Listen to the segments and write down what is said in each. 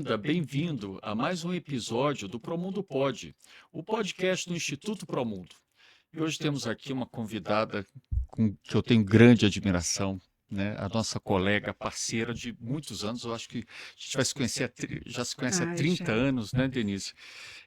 bem-vinda, bem-vindo a mais um episódio do Promundo Pod, o podcast do Instituto Promundo. E hoje temos aqui uma convidada que eu tenho grande admiração, né? A nossa colega, parceira de muitos anos. Eu acho que a gente vai se conhecer, já se conhece há Ai, 30 já. anos, né, Denise?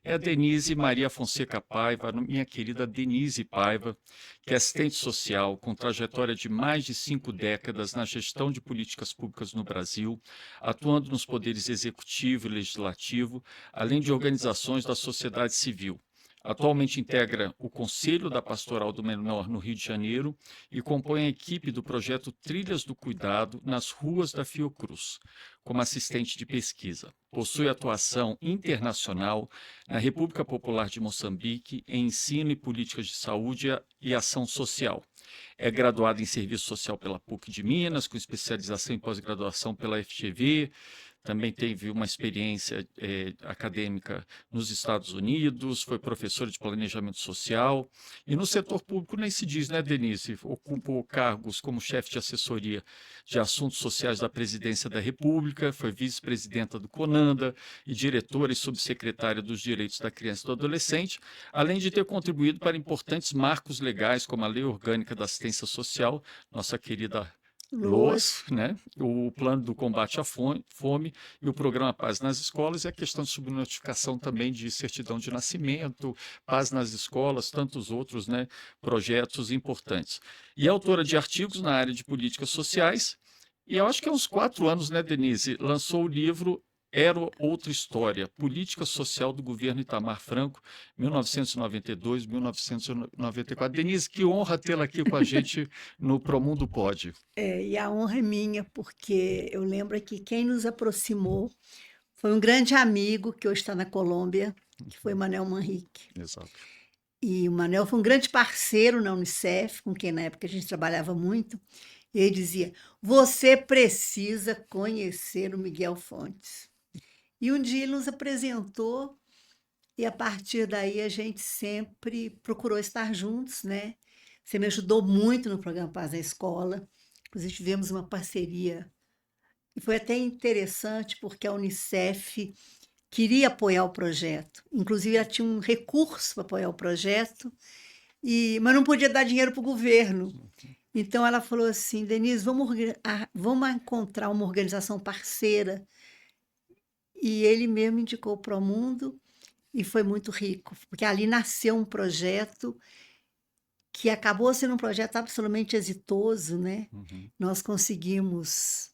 É a Denise Maria Fonseca Paiva, minha querida Denise Paiva, que é assistente social com trajetória de mais de 5 décadas na gestão de políticas públicas no Brasil, atuando nos poderes executivo e legislativo, além de organizações da sociedade civil. Atualmente integra o Conselho da Pastoral do Menor no Rio de Janeiro e compõe a equipe do projeto Trilhas do Cuidado nas ruas da Fiocruz, como assistente de pesquisa. Possui atuação internacional na República Popular de Moçambique em ensino e políticas de saúde e ação social. É graduada em serviço social pela PUC de Minas, com especialização em pós-graduação pela FGV. Também teve uma experiência acadêmica nos Estados Unidos, foi professora de planejamento social. E no setor público nem se diz, né, Denise? Ocupou cargos como chefe de assessoria de assuntos sociais da Presidência da República, foi vice-presidenta do CONANDA e diretora e subsecretária dos Direitos da Criança e do Adolescente, além de ter contribuído para importantes marcos legais, como a Lei Orgânica da Assistência Social, nossa querida Loas. LOAS, né? O Plano do Combate à Fome e o Programa Paz nas Escolas, e a questão de subnotificação também de certidão de nascimento, Paz nas Escolas, tantos outros, né, projetos importantes. E é autora de artigos na área de políticas sociais, e eu acho que há uns 4 anos, né, Denise, lançou o livro Era Outra História, Política Social do Governo Itamar Franco, 1992-1994. Denise, que honra tê-la aqui com a gente no Promundo Pod. E a honra é minha, porque eu lembro que quem nos aproximou foi um grande amigo que hoje está na Colômbia, que foi o Manel Manrique. Exato. E o Manel foi um grande parceiro na Unicef, com quem na época a gente trabalhava muito. E ele dizia: você precisa conhecer o Miguel Fontes. E um dia ele nos apresentou, e a partir daí a gente sempre procurou estar juntos, né? Você me ajudou muito no programa Paz na Escola. Inclusive, tivemos uma parceria. E foi até interessante, porque a Unicef queria apoiar o projeto. Inclusive, ela tinha um recurso para apoiar o projeto, mas não podia dar dinheiro para o governo. Então, ela falou assim: Denise, vamos encontrar uma organização parceira. E ele mesmo indicou o Promundo, e foi muito rico, porque ali nasceu um projeto que acabou sendo um projeto absolutamente exitoso, né? Uhum. Nós conseguimos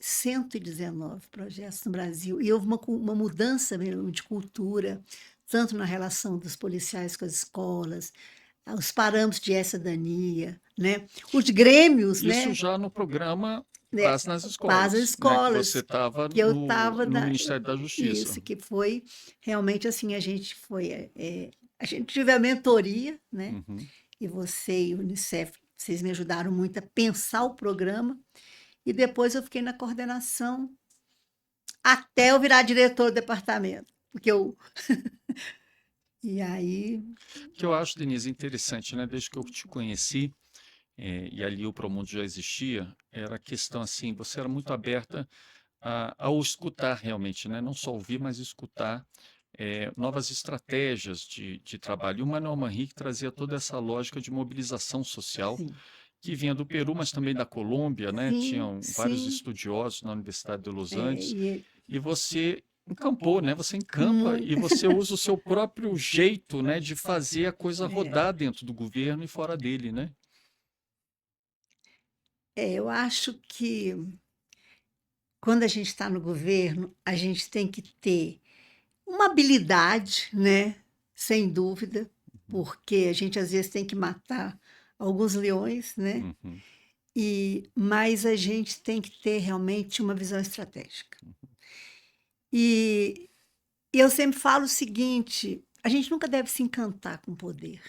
119 projetos no Brasil, e houve uma mudança mesmo de cultura, tanto na relação dos policiais com as escolas, os parâmetros de cidadania, né? Os grêmios, Isso né? já no programa né? Paz nas Para as Escolas, né, que você escolas, estava que eu no, estava no Ministério da Justiça. isso, que foi realmente assim, a gente tive a mentoria, né? Uhum. E você e o Unicef, vocês me ajudaram muito a pensar o programa, e depois eu fiquei na coordenação até eu virar diretor do departamento, porque eu... E aí... Que eu acho, Denise, interessante, né? Desde que eu te conheci, e ali o Promundo já existia, era a questão assim, você era muito aberta ao escutar realmente, né? Não só ouvir, mas escutar novas estratégias de trabalho. E o Manuel Manrique trazia toda essa lógica de mobilização social, Sim, que vinha do Peru, mas também da Colômbia, né? sim, Tinham vários sim. estudiosos na Universidade de Los É, Angeles, e e você encampou, né? Você encampa muito, e você usa o seu próprio jeito, né, de fazer a coisa é, rodar dentro do governo e fora dele, né? eu acho que quando a gente está no governo, a gente tem que ter uma habilidade, né? Sem dúvida, porque a gente às vezes tem que matar alguns leões, né? Uhum. Mas a gente tem que ter realmente uma visão estratégica. E eu sempre falo o seguinte: a gente nunca deve se encantar com o poder,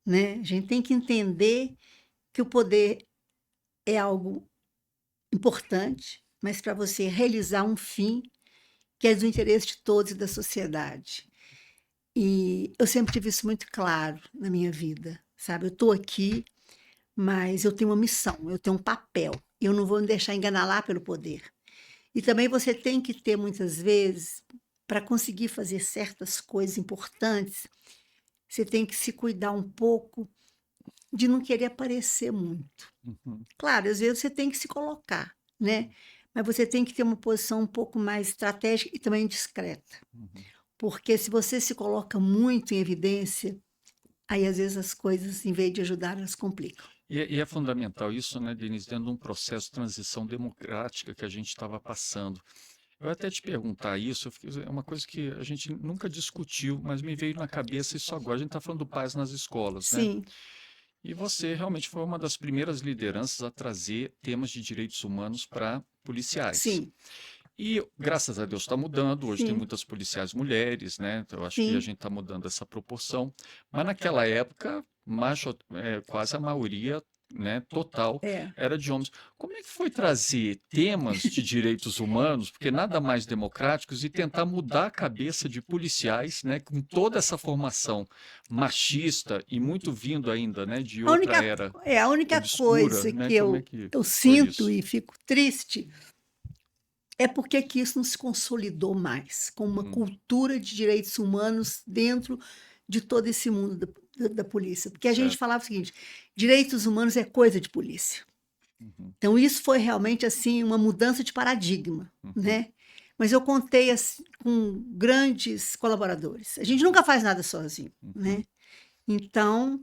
né? A gente tem que entender que o poder é algo importante, mas para você realizar um fim que é do interesse de todos e da sociedade. E eu sempre tive isso muito claro na minha vida, sabe? Eu estou aqui, mas eu tenho uma missão, eu tenho um papel. Eu não vou me deixar enganar lá pelo poder. E também você tem que ter, muitas vezes, para conseguir fazer certas coisas importantes, você tem que se cuidar um pouco de não querer aparecer muito. Uhum, Claro, às vezes você tem que se colocar, né, mas você tem que ter uma posição um pouco mais estratégica e também discreta, uhum. porque se você se coloca muito em evidência, aí às vezes as coisas, em vez de ajudar, elas complicam. E é fundamental isso, né, Denise, dentro de um processo de transição democrática que a gente estava passando. Eu ia até te perguntar isso, é uma coisa que a gente nunca discutiu, mas me veio na cabeça isso agora. A gente está falando do paz nas escolas, né? Sim, E você realmente foi uma das primeiras lideranças a trazer temas de direitos humanos para policiais. sim, E graças a Deus está mudando. Hoje tem sim, muitas policiais mulheres, né? Então, eu acho que a sim, gente está mudando essa proporção. Mas naquela época, quase a maioria, né, total, é. era de homens. Como é que foi trazer temas de direitos humanos, porque nada mais democráticos, e tentar mudar a cabeça de policiais, né, com toda essa formação machista e muito vindo ainda, né, de A outra única era a única obscura, coisa né? que Como é eu que eu foi sinto isso? e fico triste é porque que isso não se consolidou mais como uma Uhum, cultura de direitos humanos dentro de todo esse mundo da polícia, porque a gente certo. falava o seguinte: "Direitos humanos é coisa de polícia". Uhum, Então isso foi realmente, assim, uma mudança de paradigma, uhum, né. Mas eu contei, assim, com grandes colaboradores. A gente nunca faz nada sozinho, né. uhum, Então,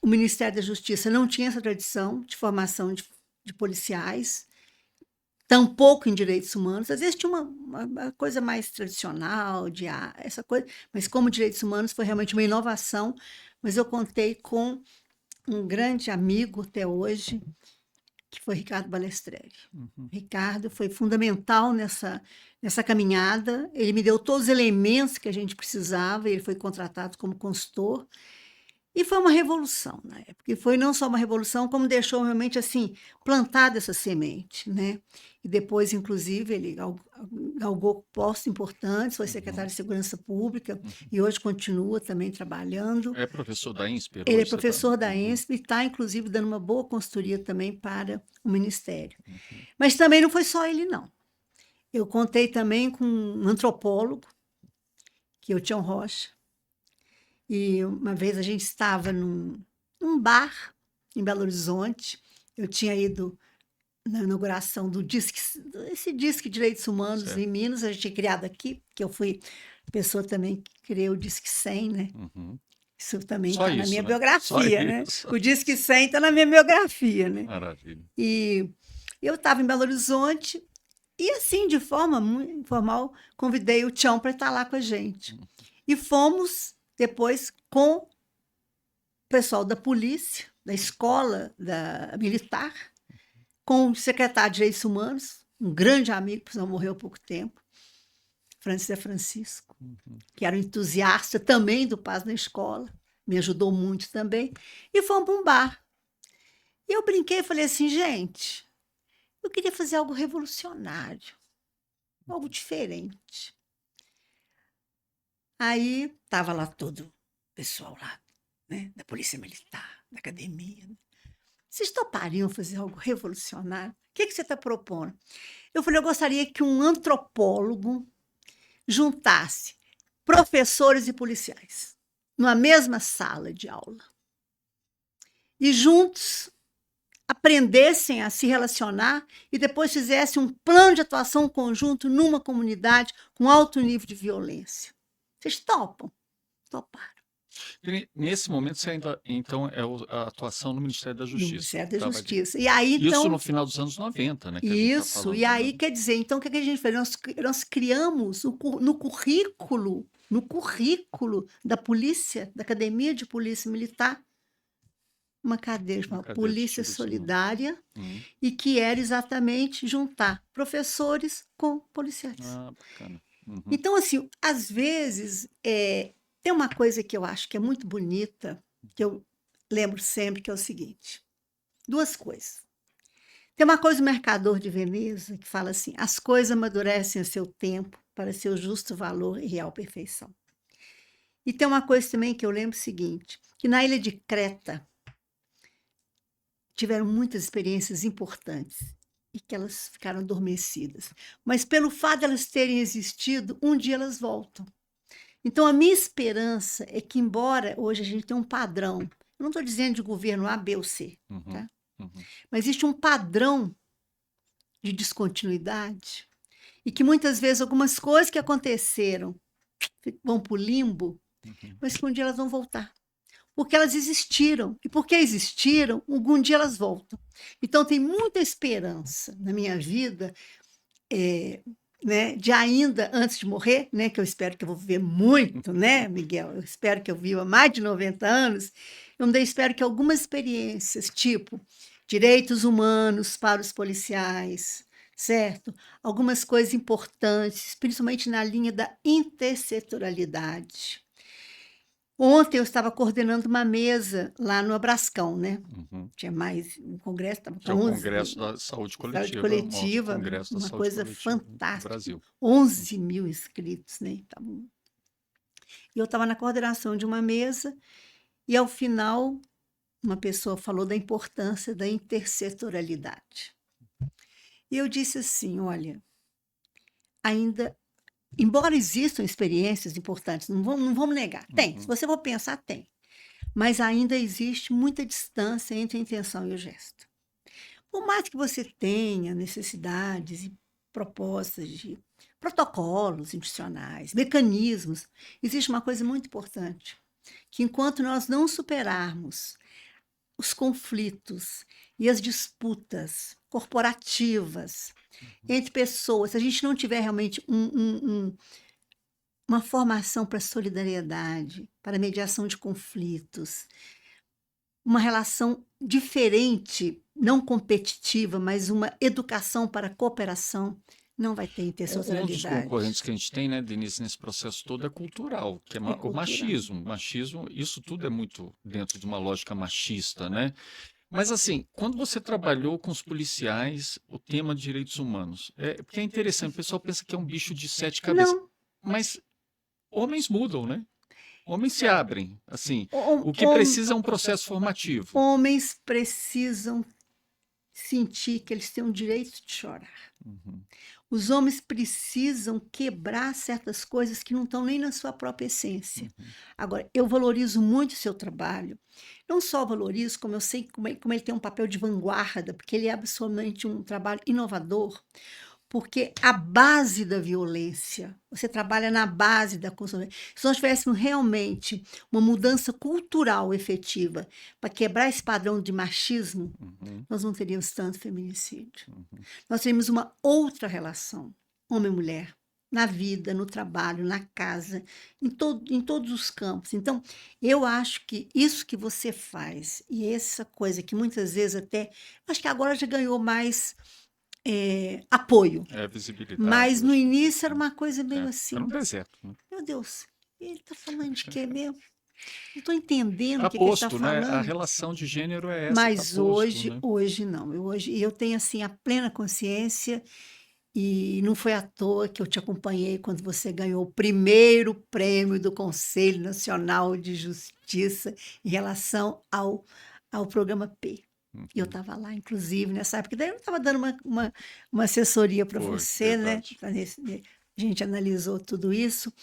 o Ministério da Justiça não tinha essa tradição de formação de policiais, tampouco em direitos humanos. Às vezes tinha uma coisa mais tradicional de essa coisa, mas como direitos humanos foi realmente uma inovação. Mas eu contei com um grande amigo até hoje, que foi Ricardo Balestreri. uhum. Ricardo foi fundamental nessa caminhada. Ele me deu todos os elementos que a gente precisava, ele foi contratado como consultor. E foi uma revolução na época. E foi não só uma revolução, como deixou realmente, assim, plantada essa semente, né. E depois, inclusive, ele galgou postos importantes, foi secretário Uhum, de Segurança Pública uhum. e hoje continua também trabalhando. É professor da INSPER Ele é hoje, você está? professor da Uhum, ENSP e está, inclusive, dando uma boa consultoria também para o ministério. uhum, Mas também não foi só ele não. Eu contei também com um antropólogo, que é o Tião Rocha, e uma vez a gente estava num bar em Belo Horizonte. Eu tinha ido na inauguração do Disque, esse Disque Direitos Humanos em certo. Minas, a gente tinha criado aqui, que eu fui a pessoa também que criou o Disque 100, né. Uhum. Isso também Só está na isso, minha né? Só biografia, né. isso. O Disque 100 está na minha biografia, né. Maravilha. E eu estava em Belo Horizonte e, assim, de forma muito informal, convidei o Tião para estar lá com a gente. Hum, E fomos depois com o pessoal da polícia, da escola militar, com o secretário de Direitos Humanos, um grande amigo, que morreu há pouco tempo, Francis Francisco, uhum. que era um entusiasta também do Paz na Escola, me ajudou muito também, e fomos para um bar. E eu brinquei e falei assim: "Gente, eu queria fazer algo revolucionário, algo diferente". Aí estava lá todo o pessoal lá, né, da polícia militar, da academia, né. "Vocês topariam fazer algo revolucionário? O que que você está propondo?". Eu falei: "Eu gostaria que um antropólogo juntasse professores e policiais, numa mesma sala de aula, e juntos aprendessem a se relacionar e depois fizessem um plano de atuação conjunto numa comunidade com alto nível de violência. Vocês topam?". Toparam. E nesse momento você ainda, então, a atuação no Ministério da No Justiça. Ministério da Estava ali. Justiça. E aí, Isso no então, final dos anos 90, né, que a gente está isso. E falando, né? aí, quer dizer, então, o que que a gente fez? Nós criamos no currículo da polícia, da Academia de Polícia Militar, uma cadeira Uma chamada cadeia de Polícia direitos humanos. Solidária, Uhum. e que era exatamente juntar professores com policiais. Ah, bacana. Uhum, Então, assim, às vezes, tem uma coisa que eu acho que é muito bonita, que eu lembro sempre, que é o seguinte: 2 coisas. Tem uma coisa do Mercador de Veneza que fala assim: "As coisas amadurecem a seu tempo para seu justo valor e real perfeição". E tem uma coisa também que eu lembro o seguinte, que na ilha de Creta tiveram muitas experiências importantes. e que elas ficaram adormecidas. Mas pelo fato de elas terem existido, um dia elas voltam. Então a minha esperança é que, embora hoje a gente tenha um padrão, eu não estou dizendo de governo A, B ou C, Uhum, tá? uhum, Mas existe um padrão de descontinuidade e que muitas vezes algumas coisas que aconteceram vão para o limbo, uhum. mas que um dia elas vão voltar. Porque elas existiram. E porque existiram, algum dia elas voltam. Então tem muita esperança na minha vida, né, de ainda antes de morrer, né, que eu espero que eu vou viver muito, né, Miguel? Eu espero que eu viva mais de 90 anos. Eu ainda espero que algumas experiências, tipo direitos humanos para os policiais, certo? Algumas coisas importantes, principalmente na linha da intersetorialidade. Ontem eu estava coordenando uma mesa lá no Abrascão, né? Uhum. Tinha mais um congresso, estava Que com é o 11 Congresso da Saúde saúde Coletiva, o maior coletiva, congresso da uma saúde coisa coletiva do fantástica, Brasil. 11 mil inscritos, né? E eu estava na coordenação de uma mesa e, ao final, uma pessoa falou da importância da intersetorialidade. E eu disse assim, olha, ainda, embora existam experiências importantes, não vamos negar, tem, se Uhum, você for pensar, tem. Mas ainda existe muita distância entre a intenção e o gesto. Por mais que você tenha necessidades e propostas de protocolos institucionais, mecanismos, existe uma coisa muito importante, que enquanto nós não superarmos os conflitos e as disputas corporativas entre pessoas, se a gente não tiver realmente uma formação para solidariedade, para mediação de conflitos, uma relação diferente, não competitiva, mas uma educação para a cooperação, não vai ter Um dos concorrentes intersetorialidade. que a gente tem, né, Denise, nesse processo todo é cultural, que é É o cultural. machismo. Machismo, isso tudo é muito dentro de uma lógica machista, né? Mas assim, quando você trabalhou com os policiais, o tema de direitos humanos, porque é interessante, o pessoal pensa que é um bicho de sete cabeças, Não, mas homens mudam, né? Homens se abrem, assim, hom- o que hom- precisa é um processo formativo. homens precisam sentir que eles têm o direito de chorar. Uhum, Os homens precisam quebrar certas coisas que não estão nem na sua própria essência. uhum. Agora, eu valorizo muito o seu trabalho. Não só valorizo, como eu sei como ele tem um papel de vanguarda, porque ele é absolutamente um trabalho inovador, porque a base da violência, você trabalha na base da construção. Se nós tivéssemos realmente uma mudança cultural efetiva para quebrar esse padrão de machismo, Uhum, nós não teríamos tanto feminicídio. uhum. Nós teríamos uma outra relação, homem e mulher, na vida, no trabalho, na casa, em todos os campos. Então, eu acho que isso que você faz, e essa coisa que muitas vezes até, acho que agora já ganhou mais apoio, É visibilidade, mas eu no acho que um início pouco, era né? uma coisa meio Era assim, um deserto, né? meu Deus, ele está falando de quê mesmo? Não estou entendendo o Tá que, que ele está posto, né? A falando. relação de gênero é essa, tá Mas posto, né? hoje não. Eu tenho assim a plena consciência e não foi à toa que eu te acompanhei quando você ganhou o primeiro prêmio do Conselho Nacional de Justiça em relação ao programa P. E eu Uhum. estava lá, inclusive, nessa época. Daí eu estava dando uma assessoria para Foi, você, né? verdade. A gente analisou tudo isso.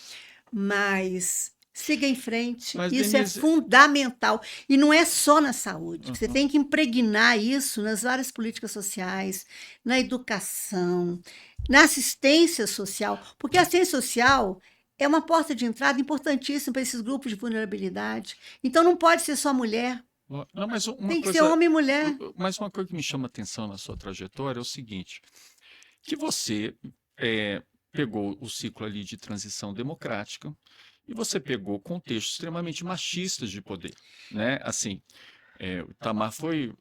Mas siga em frente, Mas, isso é Denise, fundamental. E não é só na saúde, você uhum, tem que impregnar isso nas várias políticas sociais, na educação, na assistência social, porque a assistência social é uma porta de entrada importantíssima para esses grupos de vulnerabilidade. Então não pode ser só mulher, não, mas uma tem que ser coisa, homem e mulher. mas uma coisa que me chama atenção na sua trajetória é o seguinte, que você é, pegou o ciclo ali de transição democrática e você pegou contextos extremamente machistas de poder, né? Assim, o Itamar foi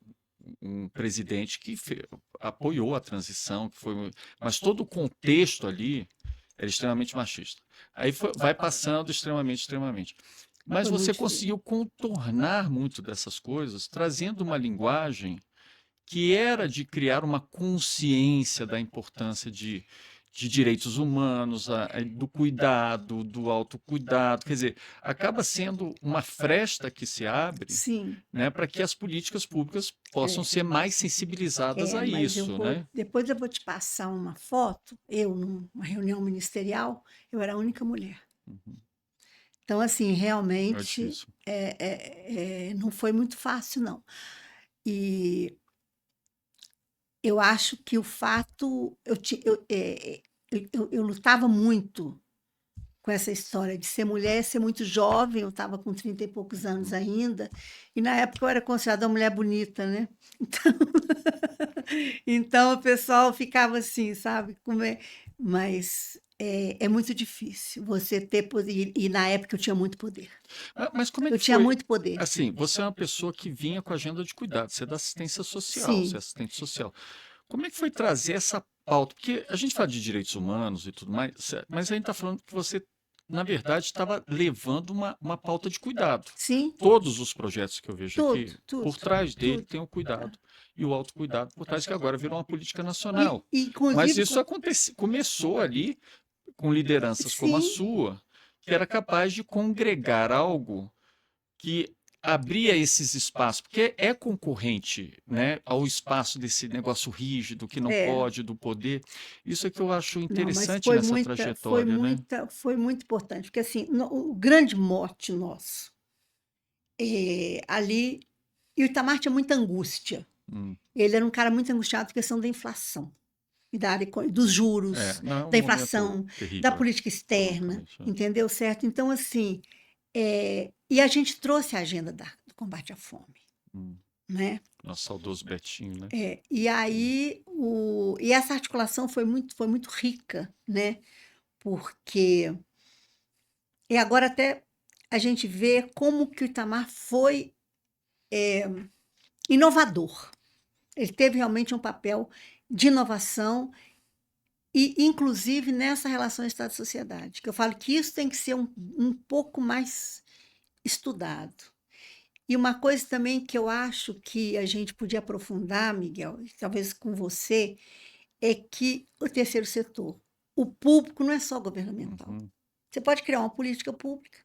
um presidente que apoiou a transição, mas todo o contexto ali era extremamente machista. Aí vai passando extremamente, extremamente. Mas Foi você muito difícil. conseguiu contornar muito dessas coisas, trazendo uma linguagem que era de criar uma consciência da importância de direitos humanos, do cuidado, do autocuidado. Quer dizer, acaba sendo uma fresta que se abre, Sim, né, para que as políticas públicas possam ser mais sensibilizadas a mas isso, né? depois eu vou te passar uma foto, eu numa reunião ministerial, eu era a única mulher. Uhum. Então, assim, É realmente difícil. não foi muito fácil, não. E eu acho que o fato, eu lutava muito com essa história de ser mulher, ser muito jovem, eu estava com 30 e poucos anos ainda, e na época eu era considerada uma mulher bonita, né? Então, então o pessoal ficava assim, sabe? Mas é muito difícil você ter poder, e na época eu tinha muito poder. Mas como é Eu que tinha foi? muito poder, Assim, você é uma pessoa que vinha com a agenda de cuidado, você é da assistência social, você é sim, assistente social. Como é que foi trazer essa pauta? Porque a gente fala de direitos humanos e tudo mais, mas a gente está falando que você, na verdade, estava levando uma pauta de cuidado. sim, Todos os projetos que eu vejo tudo, aqui, por tudo, trás dele tudo. tem o cuidado e o autocuidado, por trás que agora virou uma política E, nacional. Mas inclusive, isso começou ali com lideranças como a sim, sua, que era capaz de congregar algo que abria esses espaços, porque é concorrente, né, ao espaço desse negócio rígido, que não é. pode, do poder. Isso é que eu acho Não, mas interessante nessa trajetória, né? foi muito importante, porque assim, o grande mote nosso ali, e o Itamar tinha muita angústia. Hum. Ele era um cara muito angustiado com a questão da inflação, e dos juros, Não, é um da momento inflação, da terrível, política externa, economicamente. entendeu? Certo? Então, assim, e a gente trouxe a agenda do combate à fome, Hum. né? Nosso saudoso Betinho, né? E aí, e essa articulação foi muito rica, né? Porque e agora até a gente vê como que o Itamar foi inovador. Ele teve realmente um papel de inovação e, inclusive, nessa relação Estado-sociedade, que eu falo que isso tem que ser um pouco mais estudado. E uma coisa também que eu acho que a gente podia aprofundar, Miguel, e talvez com você, é que o terceiro setor, o público não é só governamental. Uhum. Você pode criar uma política pública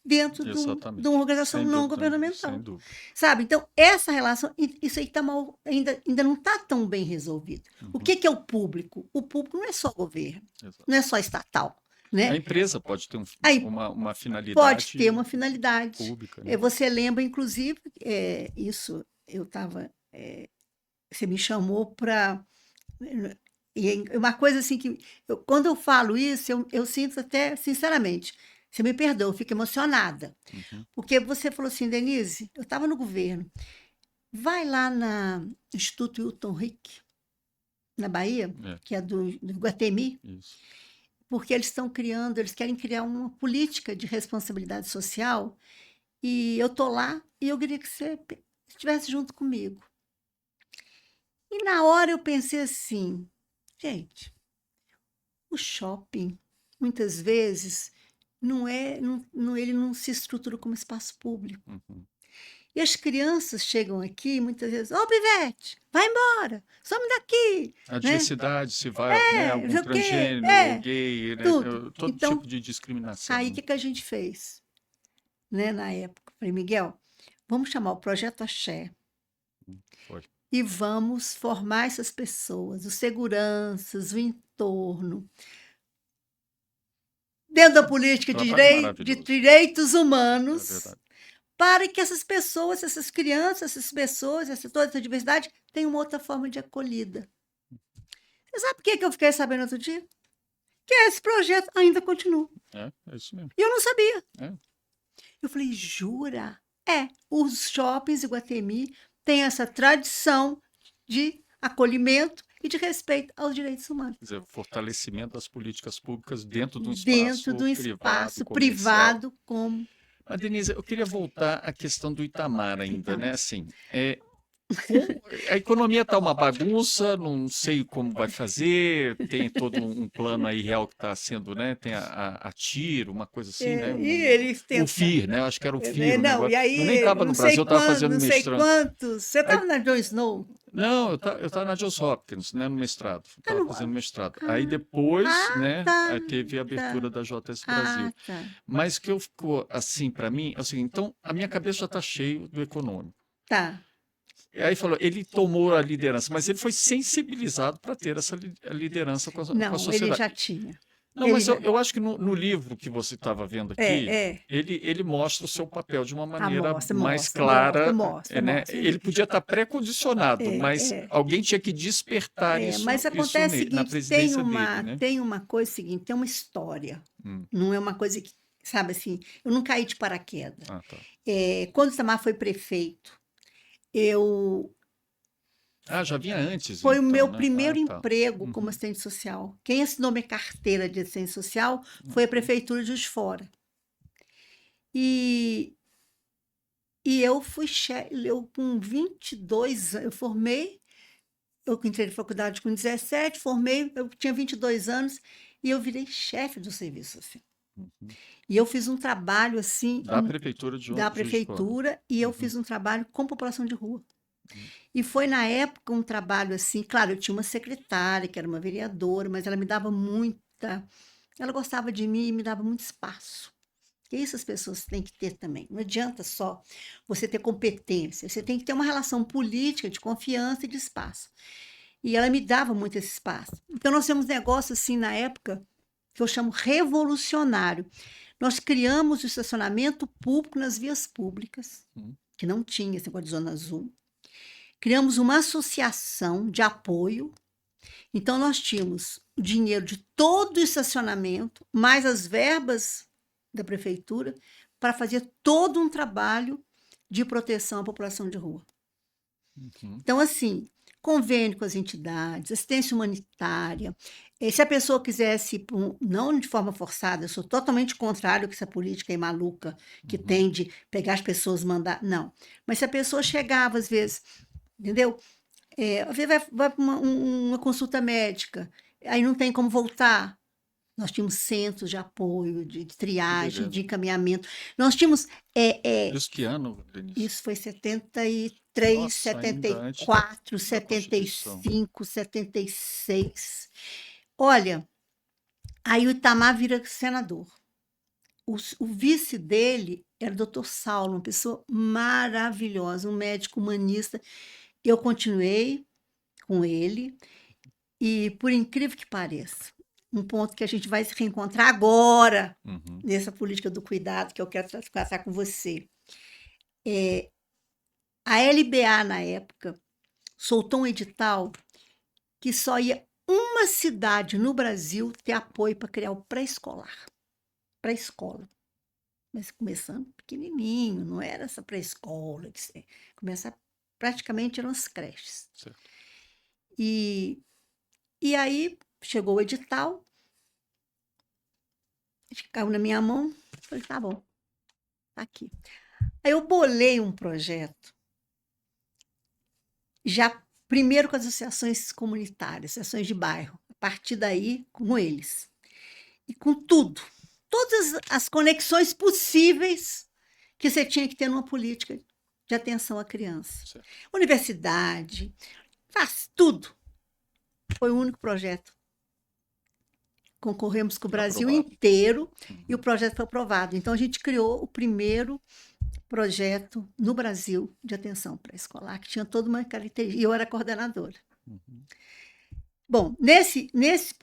dentro de uma Exatamente. organização Sem não dúvida, sem governamental, dúvida. sabe? Então, essa relação, isso aí tá ainda não está tão bem resolvido. O Uhum. que é o público? O público não é só governo, Exato. não é só estatal, A né? empresa pode ter Aí uma pode ter finalidade uma finalidade. pública, né? Você lembra, inclusive, isso, eu estava, você me chamou para... E uma coisa assim que, quando eu falo isso, eu sinto até, sinceramente, você me perdoa, eu fico emocionada. Uhum. Porque você falou assim, Denise, eu estava no governo, vai lá no Instituto Hilton Rick, na Bahia, É, que é do Iguatemi, isso. porque eles querem criar uma política de responsabilidade social, e eu tô lá e eu queria que você estivesse junto comigo. E na hora eu pensei assim, gente, o shopping, muitas vezes, ele não se estrutura como espaço público. Uhum. E as crianças chegam aqui, muitas vezes, ô Pivete, vai embora, some daqui, A né? diversidade, se vai, né, Não algum sei o quê, transgênero ou gay, né, tudo. todo Então, tipo de discriminação, aí o né? que a gente fez, né, na época? Falei, Miguel, vamos chamar o Projeto Axé Foi. e vamos formar essas pessoas, os seguranças, o entorno, dentro da política Trabalho de maravilhoso, direitos é humanos, verdade. para que essas pessoas, essas crianças, essas pessoas, toda essa diversidade, tenham uma outra forma de acolhida. Você sabe por que eu fiquei sabendo outro dia? Que esse projeto ainda continua. É isso mesmo. E eu não sabia. É. Eu falei, jura? Os shoppings Iguatemi têm essa tradição de acolhimento e de respeito aos direitos humanos. Quer dizer, o fortalecimento das políticas públicas dentro de um Dentro espaço do privado, espaço comercial. privado como Mas, Denise, eu queria voltar à questão do Itamar ainda, né? Itamar. Assim, a economia está uma bagunça, não sei como vai fazer, tem todo um plano aí real que está sendo, né? Tem a tiro, uma coisa assim, né? E eles O tentam. FIR, né? Eu acho que era o FIR o Não, negócio. e Eu nem aí, estava no Brasil, eu estava fazendo não sei mestrado. quantos. Você Aí, estava na Jon Snow? Não, eu tava na Johns Hopkins, né, no mestrado. Ah, Estava não, fazendo mestrado. Aí ah, depois, ah, né, tá, aí teve a abertura tá, da JS Brasil. ah, tá, Mas o que eu ficou assim para mim é o seguinte, então a minha cabeça já está cheia do econômico. tá. E aí falou, ele tomou a liderança, mas ele foi sensibilizado para ter essa liderança com a Não, ele já sociedade. tinha. Não, Ele mas já. eu acho que no livro que você estava vendo aqui, É. ele mostra o seu papel de uma Ah, maneira mostra, mais mostra, mostra, clara, mostra, né? mostra. Ele podia estar pré-condicionado, mas É. alguém tinha que despertar Mas isso acontece o na seguinte, presidência dele, né? tem uma coisa seguinte, tem uma história. Hum. Não é uma coisa que, sabe assim, eu não caí de paraquedas. Ah, tá. Quando o Itamar foi prefeito, eu Ah, já vinha antes, foi o então, meu né? primeiro Ah, tá. emprego como Uhum. assistente social. Quem assinou minha carteira de assistente social foi a prefeitura de Juiz de Fora. E, e eu fui eu com 22 anos, eu formei, eu entrei na faculdade com 17, formei, eu tinha 22 anos e eu virei chefe do serviço social. Uhum. E eu fiz um trabalho assim Da prefeitura de da Juiz de Fora. prefeitura e eu Uhum. fiz um trabalho com população de rua. Uhum. E foi na época um trabalho assim, claro, eu tinha uma secretária que era uma vereadora, mas ela me dava ela gostava de mim e me dava muito espaço. E isso as pessoas têm que ter também. Não adianta só você ter competência, você tem que ter uma relação política de confiança e de espaço. E ela me dava muito esse espaço. Então nós temos negócio assim na época que eu chamo revolucionário. Nós criamos o estacionamento público nas vias públicas, que não tinha esse negócio de zona azul. Criamos uma associação de apoio. Então, nós tínhamos o dinheiro de todo o estacionamento, mais as verbas da prefeitura, para fazer todo um trabalho de proteção à população de rua. Uhum. Então, assim, convênio com as entidades, assistência humanitária. Se a pessoa quisesse, não de forma forçada, eu sou totalmente contrário a essa política aí maluca que Uhum. tem de pegar as pessoas e mandar. Não. Mas se a pessoa chegava, às vezes, entendeu? Às vezes vai para uma consulta médica, aí não tem como voltar. Nós tínhamos centros de apoio, de Que triagem, de beleza. encaminhamento. Nós tínhamos. Isso que ano, Denise? Isso foi 73, Nossa, ainda antes da 74, Constituição. 75, 76. Olha, aí o Itamar vira senador. O vice dele era o doutor Saulo, uma pessoa maravilhosa, um médico humanista. Eu continuei com ele e, por incrível que pareça, um ponto que a gente vai se reencontrar agora, Uhum. nessa política do cuidado, que eu quero tratar com você. A LBA, na época, soltou um edital que só ia uma cidade no Brasil ter apoio para criar o pré-escolar, pré-escola. Mas começando pequenininho, não era essa pré-escola, começar praticamente eram as creches. Certo. E aí chegou o edital, caiu na minha mão, falei, tá bom, tá aqui. Aí eu bolei um projeto, já primeiro com as associações comunitárias, associações de bairro, a partir daí com eles. E com tudo, todas as conexões possíveis que você tinha que ter numa política de atenção à criança. Certo. Universidade, faz tudo. Foi o único projeto. Concorremos com o Brasil Aprovado. inteiro e o projeto foi aprovado. Então, a gente criou o primeiro projeto no Brasil de atenção pré-escolar, que tinha toda uma característica. E eu era coordenadora. Uhum. Bom,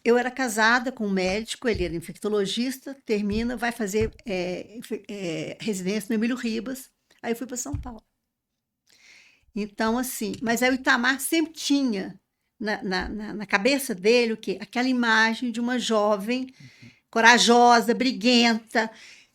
eu era casada com um médico, ele era infectologista, vai fazer residência no Emílio Ribas, aí eu fui para São Paulo. Então, assim, mas aí o Itamar sempre tinha na cabeça dele o quê? Aquela imagem de uma jovem corajosa, briguenta,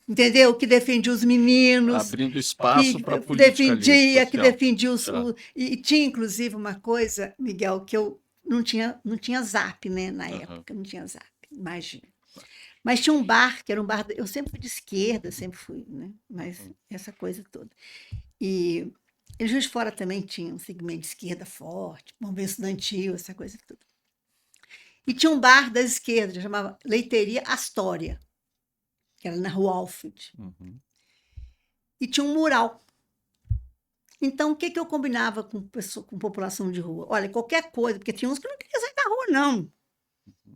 entendeu? Que defendia os meninos, Abrindo espaço para a política ali, que social. defendia Tá. e tinha inclusive uma coisa, Miguel, que eu não tinha Zap, né, na época, não tinha Zap, imagina. Mas tinha um bar, que era um bar, eu sempre fui de esquerda, sempre fui, né, mas essa coisa toda. E em Juiz de Fora também tinha um segmento de esquerda forte, movimento estudantil, essa coisa toda. E tinha um bar das esquerdas, chamava Leiteria Astoria, que era na Rua Alfred. Uhum. E tinha um mural. Então, o que que eu combinava com população de rua? Olha, qualquer coisa, porque tinha uns que não queriam sair da rua, não.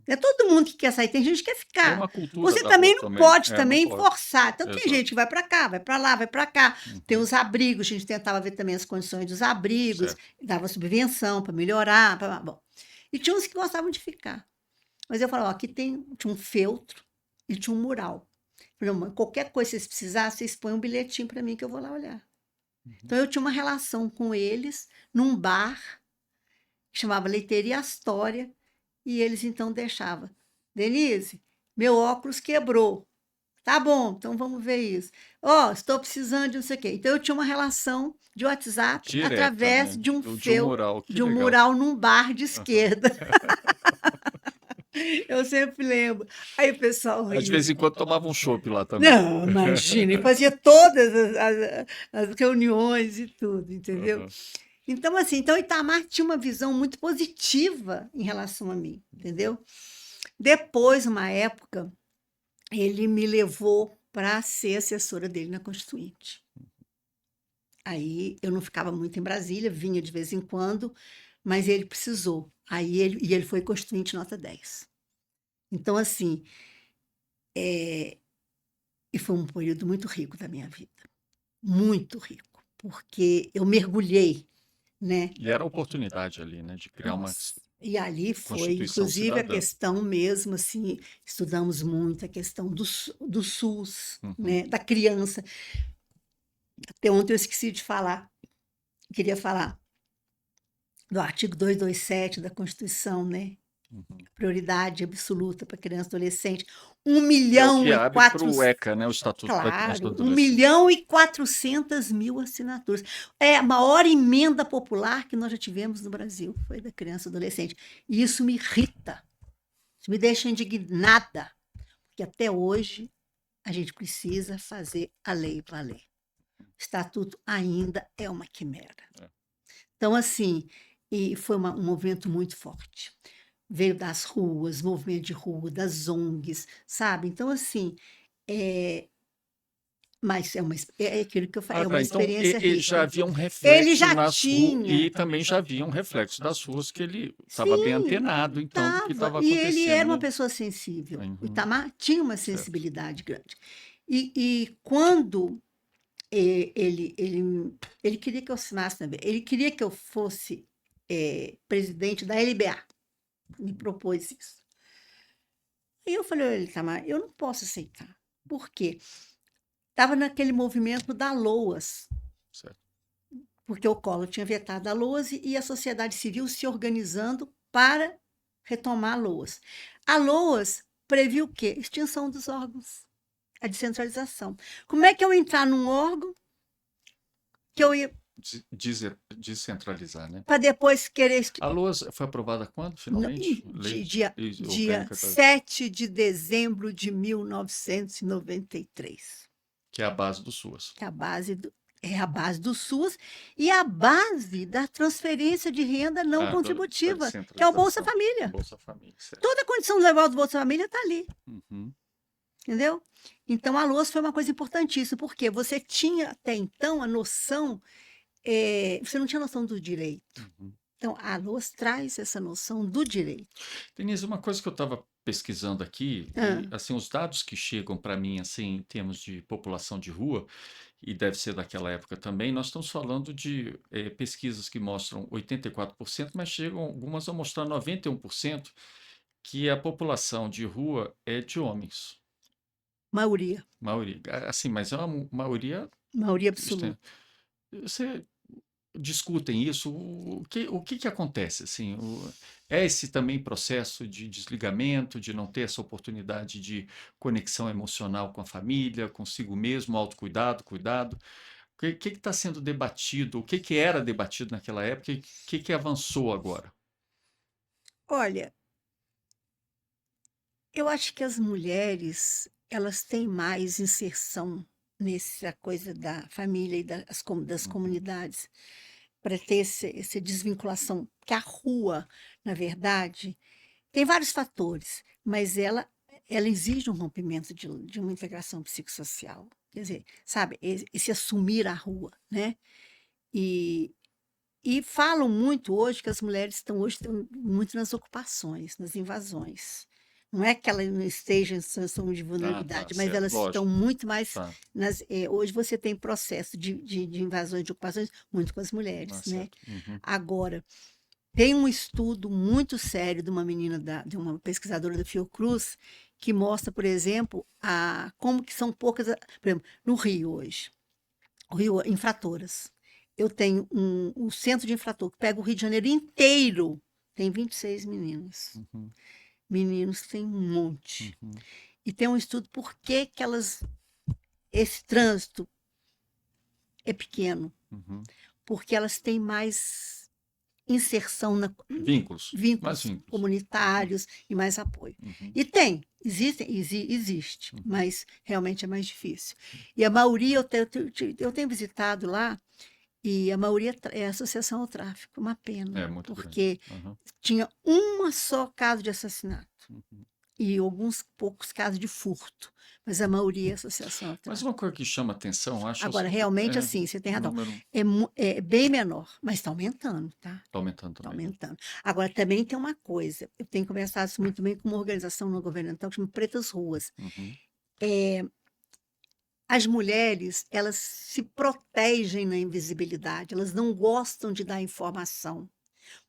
Não é todo mundo que quer sair, tem gente que quer Tem ficar. uma cultura Você da rua também não também. pode Não também pode. forçar. Então, tem Exato. gente que vai para cá, vai para lá, vai para cá. Tem Uhum. os abrigos, a gente tentava ver também as condições dos abrigos, Certo. dava subvenção para melhorar. Bom. E tinha uns que gostavam de ficar. Mas eu falava, ó, aqui tinha um feltro e tinha um mural. Falei, "Mãe, qualquer coisa que vocês precisarem, vocês põem um bilhetinho para mim que eu vou lá olhar." Uhum. Então, eu tinha uma relação com eles num bar que chamava Leiteria Astória, e eles então deixavam. Denise, meu óculos quebrou. Tá bom, então vamos ver isso. Ó, estou precisando de não sei o quê. Então, eu tinha uma relação de WhatsApp Direta, através né? de um De um mural, que de um legal. mural num bar de Aham. esquerda. Eu sempre lembro. Aí o pessoal Aí, de ria. vez em quando tomava um chopp lá também. Não, imagina, e fazia todas as reuniões e tudo, entendeu? Aham. Então, assim, então Itamar tinha uma visão muito positiva em relação a mim, entendeu? Depois, uma época, ele me levou para ser assessora dele na Constituinte. Aí eu não ficava muito em Brasília, vinha de vez em quando, mas ele precisou. Ele foi Constituinte nota 10. Então, assim, e foi um período muito rico da minha vida, muito rico, porque eu mergulhei, né? E era a oportunidade ali, né? De criar uma Nossa, e ali foi, Constituição inclusive, a cidadã. questão mesmo, assim, estudamos muito a questão do SUS, Uhum. né, da criança. Até ontem eu esqueci de falar, queria falar do artigo 227 da Constituição, né? Uhum. Prioridade absoluta para criança e adolescente. 1 É o milhão que e abre para o 400, ECA, né? O Estatuto da Criança e do claro, 1 Adolescente. milhão e 400 mil assinaturas. É a maior emenda popular que nós já tivemos no Brasil, foi da criança e adolescente. E isso me irrita, isso me deixa indignada, porque até hoje a gente precisa fazer a lei valer. O estatuto ainda é uma quimera. É. Então, assim, e foi um movimento muito forte. Veio das ruas, movimento de rua, das ONGs, sabe? Então, assim, mas é aquilo que eu falei, Ah, é uma tá. Então, experiência já rica. havia um Ele reflexo já nas ruas, tinha, e também já havia um reflexo das ruas que ele estava bem sim, antenado, então, do que estava. estava E ele acontecendo, era uma né? pessoa sensível. O Uhum. Itamar tinha uma Certo. sensibilidade grande. E quando ele queria que eu assinasse também, ele queria que eu fosse presidente da LBA, me propôs isso. E eu falei, olha, Itamar, eu não posso aceitar. Por quê? Estava naquele movimento da LOAS, Certo. porque o Collor tinha vetado a LOAS e a sociedade civil se organizando para retomar a LOAS. A LOAS previu o quê? Extinção dos órgãos, a descentralização. Como é que eu entrar num órgão que eu ia Descentralizar, né? para depois querer A LOAS foi aprovada quando, finalmente? Lei dia orgânica, 7 de dezembro de 1993, que é a base do SUAS. que é a base do SUS e a base da transferência de renda não Da contributiva, que é o Bolsa descentralização. Família. Bolsa Família, certo. Toda a condição legal do Bolsa Família está ali, Uhum. entendeu? Então, a LOAS foi uma coisa importantíssima, porque você tinha até então a noção, você não tinha noção do direito. Uhum. Então, a LOAS traz essa noção do direito. Denise, uma coisa que eu estava pesquisando aqui, e assim, os dados que chegam para mim, assim, em termos de população de rua, e deve ser daquela época também, nós estamos falando de pesquisas que mostram 84%, mas chegam algumas a mostrar 91%, que a população de rua é de homens. Maioria Maioria. Assim, mas é uma maioria. absoluta. Você discutem isso? O que acontece? Assim, é esse também processo de desligamento, de não ter essa oportunidade de conexão emocional com a família, consigo mesmo, autocuidado, cuidado? O que está sendo debatido? O que era debatido naquela época e o que avançou agora? Olha, eu acho que as mulheres, elas têm mais inserção nessa coisa da família e das Uhum. comunidades, para ter essa desvinculação, que a rua, na verdade, tem vários fatores, mas ela exige um rompimento de uma integração psicossocial. Quer dizer, sabe, esse assumir a rua, né? E, e falam muito hoje que as mulheres estão muito nas ocupações, nas invasões. Não é que elas não estejam em situação de Ah, tá, vulnerabilidade, mas certo, elas estão lógico, muito mais tá, hoje você tem processo de invasões, de ocupações, muito com as ah, mulheres, né? certo, uhum, Agora, tem um estudo muito sério de uma menina, de uma pesquisadora da Fiocruz, que mostra, por exemplo, como que são poucas, por exemplo, no Rio hoje, o Rio, infratoras. Eu tenho um centro de infrator que pega o Rio de Janeiro inteiro, tem 26 meninos. uhum, Meninos tem um monte. uhum, E tem um estudo por que que esse trânsito é pequeno, uhum. porque elas têm mais inserção Vínculos, mais vínculos vínculos, uhum, comunitários e mais apoio. uhum, E existe, uhum, mas realmente é mais difícil. E a maioria, eu tenho visitado lá, e a maioria é associação ao tráfico, uma pena, é muito grande, porque aham, tinha uma só caso de assassinato uhum. e alguns poucos casos de furto, mas a maioria é associação ao Mas tráfico. uma coisa que chama atenção, acho, Agora, realmente, é assim, você tem o razão, número é bem menor, mas está aumentando, tá? está aumentando Está também, né? aumentando. Agora, também tem uma coisa, eu tenho conversado isso muito bem com uma organização não governamental que chama Pretas Ruas. Uhum. As mulheres, elas se protegem na invisibilidade, elas não gostam de dar informação.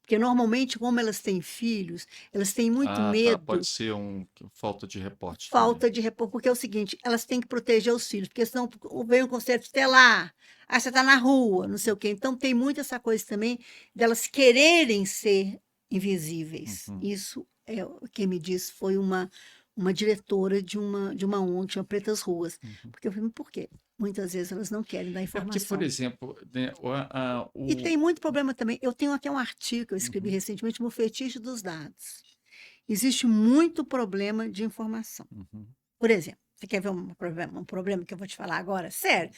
Porque, normalmente, como elas têm filhos, elas têm muito Ah, tá, pode medo, ser falta de reporte também. falta de repor, porque é o seguinte, elas têm que proteger os filhos, porque senão vem o conceito tutelar, aí você está na rua, não sei o quê. Então, tem muito essa coisa também delas quererem ser invisíveis. Uhum, Isso é quem me disse foi uma diretora de uma ONG, chama Pretas Ruas. uhum. Porque eu falei, por quê? Muitas vezes elas não querem dar É porque, por informação. exemplo, né, E tem muito problema também. Eu tenho até um artigo que eu escrevi uhum, recentemente no Fetiche dos Dados. Existe muito problema de informação. uhum, Por exemplo, você quer ver um problema que eu vou te falar agora? Sério,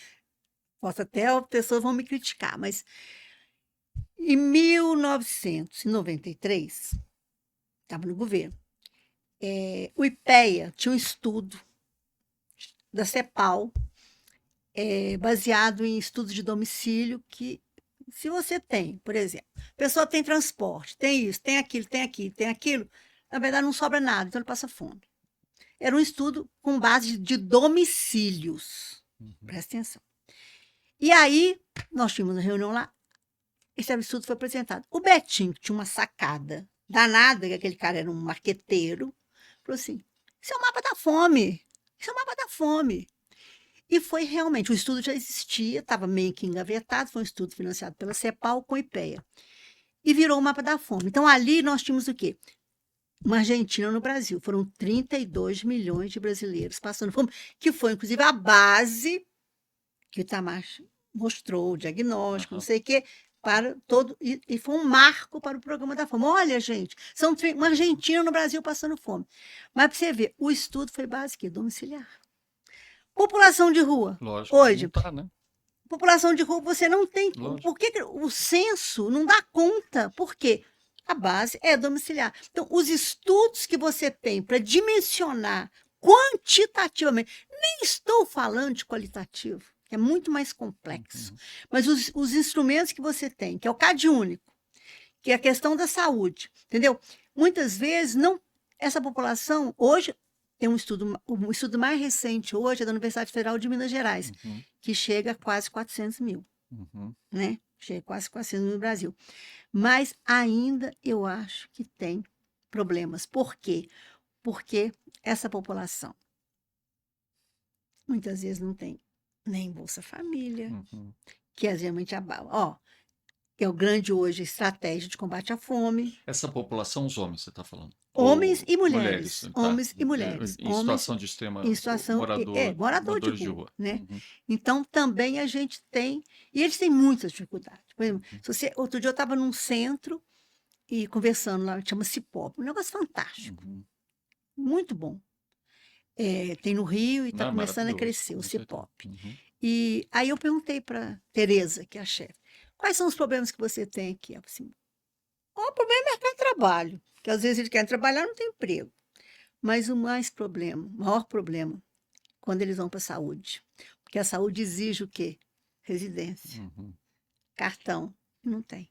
posso até as pessoas vão me criticar, mas em 1993, estava no governo, o IPEA tinha um estudo da CEPAL, baseado em estudos de domicílio, que se você tem, por exemplo, a pessoa tem transporte, tem isso, tem aquilo, tem aquilo, tem aquilo, na verdade não sobra nada, então ele passa fome. Era um estudo com base de domicílios. uhum. Presta atenção. E aí, nós tínhamos uma reunião lá, esse absurdo foi apresentado. O Betinho, que tinha uma sacada danada, que aquele cara era um marqueteiro, falou assim: isso é o mapa da fome. Isso é o mapa da fome. E foi realmente, o estudo já existia, estava meio que engavetado, foi um estudo financiado pela CEPAL com o IPEA. E virou o mapa da fome. Então, ali nós tínhamos o quê? Uma Argentina no Brasil. Foram 32 milhões de brasileiros passando fome, que foi, inclusive, a base que o Itamar mostrou, o diagnóstico, não Aham. sei o quê, para todo. E foi um marco para o programa da fome. Olha, gente, são uma Argentina no Brasil passando fome. Mas para você ver, o estudo foi básico, domiciliar. População de rua. Lógico, não Hoje, tá, né? população de rua, você não tem. Lógico. Por que o censo não dá conta? Por quê? A base é domiciliar. Então, os estudos que você tem para dimensionar quantitativamente, nem estou falando de qualitativo, que é muito mais complexo, Uhum, mas os instrumentos que você tem, que é o CAD único, que é a questão da saúde, entendeu? Muitas vezes, não, essa população, hoje, tem um estudo mais recente hoje é da Universidade Federal de Minas Gerais, uhum, que chega a quase 400 mil, uhum. né? Chega a quase 400 mil no Brasil. Mas ainda eu acho que tem problemas. Por quê? Porque essa população muitas vezes não tem nem Bolsa Família, Uhum. que é geralmente que é o grande hoje estratégia de combate à fome. Essa população, os homens, você está falando? Homens Ou e mulheres? mulheres, Tá. homens e mulheres, Em homens situação de extrema, em situação morador de moradores de rua, rua. né? Uhum, Então também a gente tem, e eles têm muitas dificuldades. Por exemplo, uhum, outro dia eu estava num centro e conversando lá, chama Cipop, um negócio fantástico, uhum. muito bom. Tem no Rio e está Não, é começando a maravilhoso, crescer o com certeza. Cipop. Uhum, E aí eu perguntei para Tereza, que é a chefe, quais são os problemas que você tem aqui? Ela falou assim, o problema é mercado de trabalho, porque às vezes eles querem trabalhar e não tem emprego. Mas o maior problema, quando eles vão para a saúde. Porque a saúde exige o quê? Residência. uhum. cartão, não tem.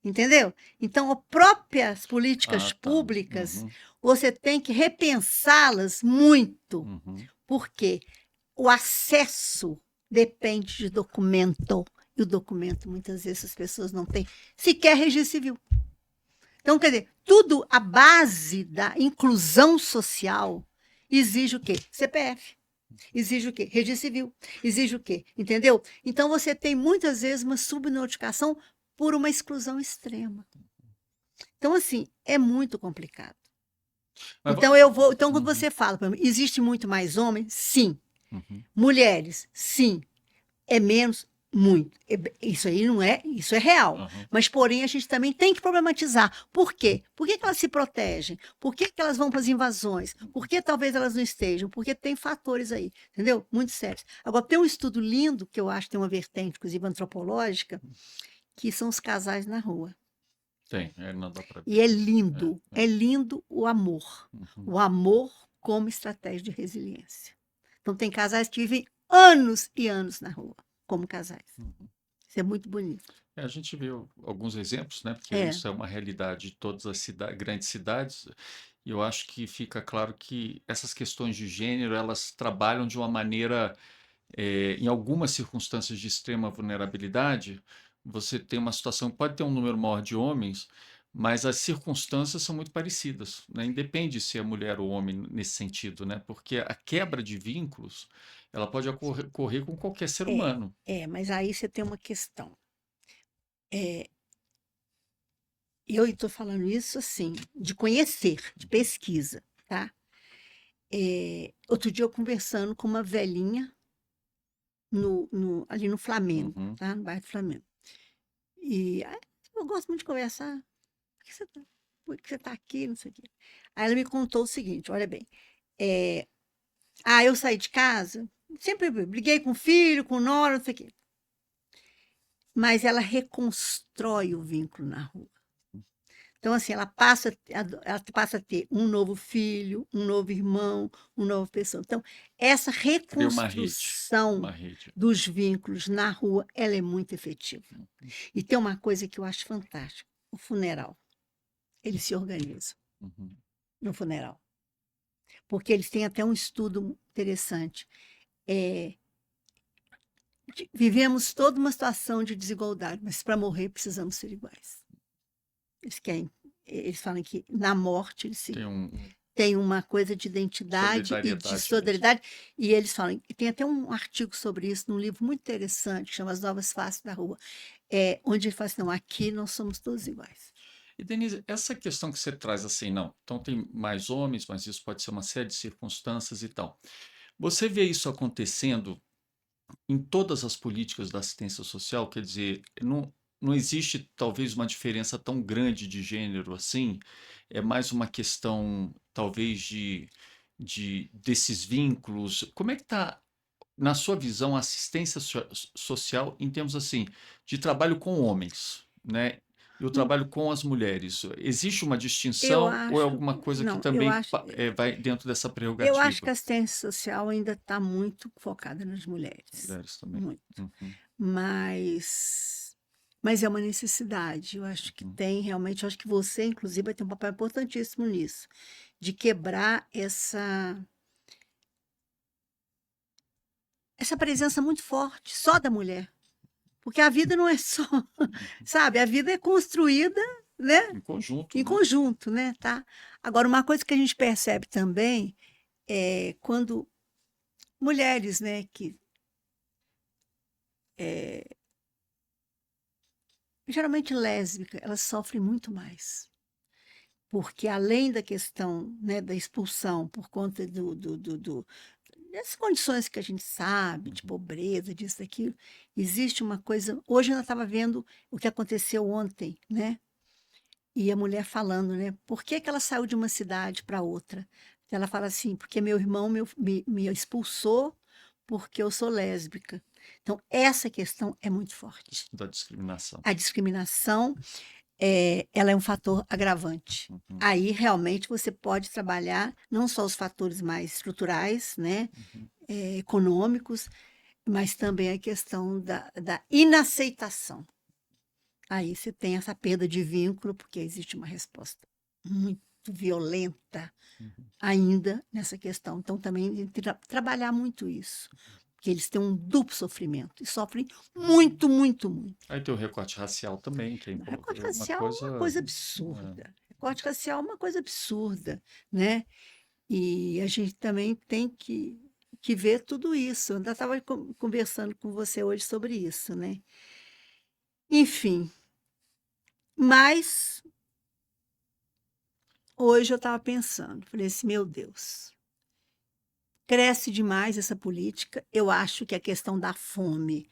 Entendeu? Então, as próprias políticas Ah, tá. públicas, Uhum, você tem que repensá-las muito, uhum. porque o acesso depende de documento, e o documento, muitas vezes, as pessoas não têm sequer registro civil. Então, quer dizer, tudo a base da inclusão social exige o quê? CPF. Exige o quê? Registro civil. Exige o quê? Entendeu? Então, você tem, muitas vezes, uma subnotificação por uma exclusão extrema. Então, assim, é muito complicado. Mas Então, então, quando Uhum, você fala, para mim, existe muito mais homens? Sim. uhum, Mulheres? Sim. É menos? Muito. Isso aí não é, isso é real. uhum. Mas, porém, a gente também tem que problematizar. Por quê? Por que elas se protegem? Por que elas vão para as invasões? Por que talvez elas não estejam? Porque tem fatores aí, entendeu? Muito sérios. Agora, tem um estudo lindo, que eu acho que tem uma vertente, inclusive antropológica, que são os casais na rua. Não dá para E ver. é lindo Uhum. o amor como estratégia de resiliência. Então, tem casais que vivem anos e anos na rua, como casais. Uhum. Isso é muito bonito. A gente viu alguns exemplos, né? Porque É, isso é uma realidade de todas as grandes cidades. E eu acho que fica claro que essas questões de gênero, elas trabalham de uma maneira, em algumas circunstâncias de extrema vulnerabilidade, você tem uma situação, pode ter um número maior de homens, mas as circunstâncias são muito parecidas, né? Independe se é mulher ou homem nesse sentido, né? Porque a quebra de vínculos, ela pode ocorrer com qualquer ser é, humano. mas aí você tem uma questão. É, eu estou falando isso assim, de conhecer, de pesquisa, tá? Outro dia eu conversando com uma velhinha ali no Flamengo, Uhum. tá? No bairro do Flamengo. E eu gosto muito de conversar. Por que você tá aqui? Não sei o quê. Aí ela me contou o seguinte: olha bem, é, eu saí de casa, sempre briguei com o filho, com o nora, não sei o quê. Mas ela reconstrói o vínculo na rua. Então, assim, ela passa a ter um novo filho, um novo irmão, uma nova pessoa. Então, essa Cria uma reconstrução rede. dos vínculos na rua, ela é muito efetiva. E tem uma coisa que eu acho fantástica: o funeral. Eles se organizam Uhum. no funeral. Porque eles têm até um estudo interessante. É, vivemos toda uma situação de desigualdade, mas para morrer precisamos ser iguais. Eles falam que na morte Tem têm uma coisa de identidade e de solidariedade mesmo. solidariedade, e eles falam, e tem até um artigo sobre isso num livro muito interessante, que chama As Novas Faces da Rua, onde ele fala assim, não, aqui nós somos todos iguais. E, Denise, essa questão que você traz assim, não, então tem mais homens, mas isso pode ser uma série de circunstâncias e tal. Você vê isso acontecendo em todas as políticas da assistência social? Quer dizer, não existe talvez uma diferença tão grande de gênero assim? É mais uma questão, talvez, desses vínculos. Como é que está, na sua visão, a assistência social em termos assim de trabalho com homens, né? E o trabalho com as mulheres. Existe uma Eu distinção ou é acho, alguma coisa que não, eu também acho, vai dentro dessa eu acho que prerrogativa? a assistência social ainda está muito focada nas mulheres, Mulheres também. muito. Uhum, Mas, mas é uma necessidade. Eu acho que uhum. tem realmente, eu acho que você, inclusive, vai ter um papel importantíssimo nisso, de quebrar essa presença muito forte, só da mulher. Porque a vida não é só, sabe? A vida é construída, né? Em conjunto, Em né? conjunto, né? Tá? Agora, uma coisa que a gente percebe também é quando mulheres, né, que geralmente lésbicas, elas sofrem muito mais. Porque além da questão, né, da expulsão por conta dessas condições que a gente sabe, de Uhum. pobreza, disso, daquilo, existe uma coisa. Hoje eu estava vendo o que aconteceu ontem, né? E a mulher falando, né? Por que que ela saiu de uma cidade para outra? Ela fala assim, porque meu irmão me expulsou porque eu sou lésbica. Então, essa questão é muito forte. Da discriminação. A discriminação, ela é um fator agravante. Uhum, Aí, realmente, você pode trabalhar não só os fatores mais estruturais, né, uhum. econômicos, mas também a questão da inaceitação. aí você tem essa perda de vínculo, porque existe uma resposta muito violenta Uhum. ainda nessa questão. Então, também tem que trabalhar muito isso, porque eles têm um duplo sofrimento e sofrem muito, muito, muito. Aí tem o recorte racial também, que é O recorte uma racial é uma coisa. coisa É, absurda. Recorte racial é uma coisa absurda, né? E a gente também tem que ver tudo isso. Eu ainda estava conversando com você hoje sobre isso, né? Enfim, mas hoje eu estava pensando, falei assim, meu Deus, cresce demais essa política. Eu acho que a questão da fome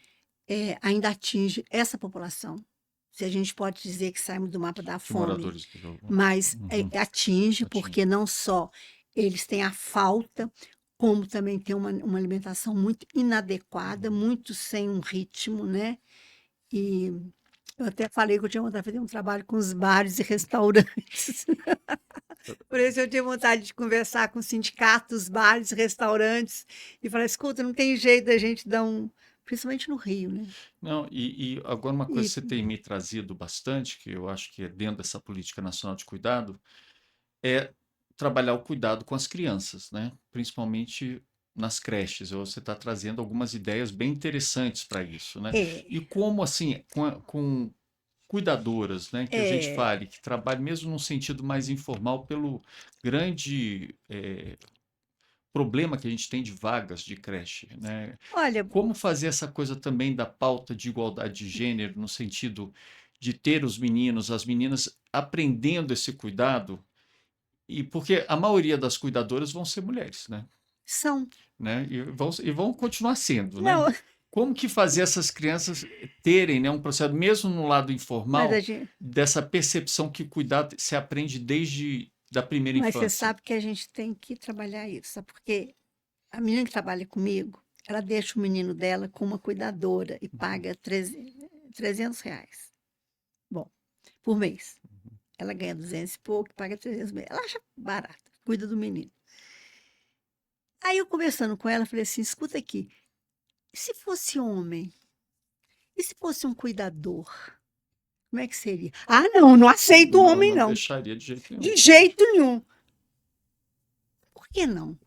ainda atinge essa população. Se a gente pode dizer que saímos do mapa da de fome, moradores de rua. mas Uhum. atinge, Atinge. porque não só eles têm a falta, como também tem uma alimentação muito inadequada, muito sem um ritmo, né? E eu até falei que eu tinha vontade de fazer um trabalho com os bares e restaurantes. Por isso eu tinha vontade de conversar com sindicatos, bares, restaurantes, e falar, escuta, não tem jeito da gente dar um... Principalmente no Rio, né? Não, e agora uma coisa E que você tem me trazido bastante, que eu acho que é dentro dessa política nacional de cuidado, é trabalhar o cuidado com as crianças, né? Principalmente nas creches. Você está trazendo algumas ideias bem interessantes para isso, né? é, E como assim, com cuidadoras, né? Que a gente é, fale, que trabalhe mesmo num sentido mais informal pelo grande problema que a gente tem de vagas de creche, né? olha, Como fazer essa coisa também da pauta de igualdade de gênero, no sentido de ter os meninos, as meninas aprendendo esse cuidado, e porque a maioria das cuidadoras vão ser mulheres, né? são. Né? E vão continuar sendo, né? Não, Como que fazer essas crianças terem, né, um processo, mesmo no lado mas a informal, gente, dessa percepção que cuidado se aprende desde da primeira mas você infância? sabe que a gente tem que trabalhar isso, sabe? Porque a menina que trabalha comigo, ela deixa o menino dela com uma cuidadora e paga R$ 300. Bom, por mês. Ela ganha 200 e pouco, paga 300 mês. Ela acha barato, cuida do menino. Aí eu conversando com ela, falei assim, escuta aqui, e se fosse homem? E se fosse um cuidador? Como é que seria? Ah, não, não aceito Não, homem, não não. deixaria de jeito nenhum. De jeito nenhum. Por que não?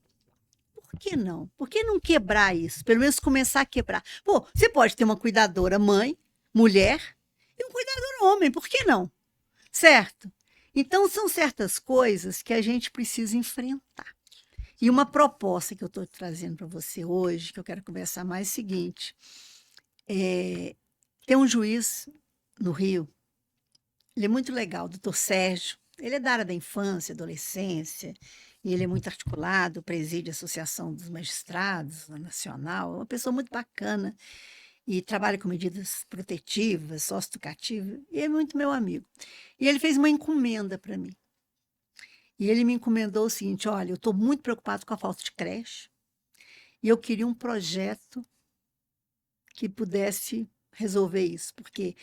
Por que não? Por que não quebrar isso? Pelo menos começar a quebrar. Pô, você pode ter uma cuidadora mãe, mulher, e um cuidador homem, por que não? Certo? Então, são certas coisas que a gente precisa enfrentar. E uma proposta que eu estou trazendo para você hoje, que eu quero conversar mais, é o seguinte: tem um juiz no Rio, ele é muito legal, o doutor Sérgio. Ele é da área da infância, adolescência, e ele é muito articulado, preside a Associação dos Magistrados na Nacional, é uma pessoa muito bacana e trabalha com medidas protetivas, socioeducativas, e é muito meu amigo. E ele fez uma encomenda para mim. E ele me encomendou o seguinte: olha, eu estou muito preocupado com a falta de creche, e eu queria um projeto que pudesse resolver isso, porque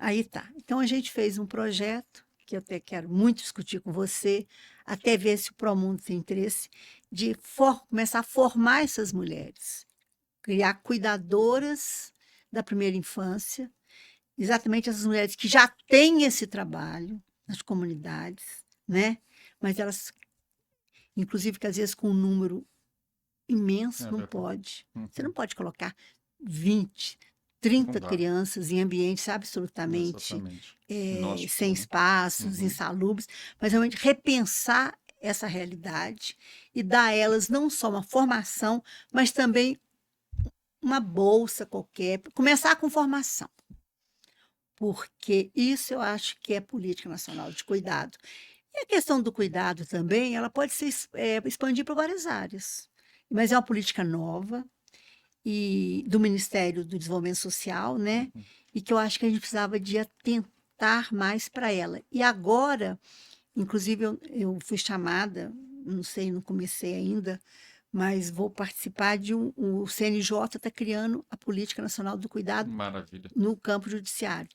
aí tá. Então a gente fez um projeto que eu até quero muito discutir com você, até ver se o Promundo tem interesse de começar a formar essas mulheres, criar cuidadoras da primeira infância, exatamente essas mulheres que já têm esse trabalho nas comunidades, né? Mas elas, inclusive, que às vezes com um número imenso, É não verdade. pode. Você Uhum. não pode colocar 20, Não 30 dá, crianças em ambientes absolutamente exatamente. sem Inóspito, né? espaços, Uhum. insalubres, mas realmente repensar essa realidade e dar a elas não só uma formação, mas também uma bolsa qualquer, começar com formação, porque isso eu acho que é política nacional de cuidado. E a questão do cuidado também, ela pode se expandir para várias áreas, mas é uma política nova e do Ministério do Desenvolvimento Social, né? Uhum. E que eu acho que a gente precisava de atentar mais para ela. E agora, inclusive, eu fui chamada, não sei, não comecei ainda, mas vou participar de o CNJ está criando a Política Nacional do Cuidado Maravilha. no campo judiciário.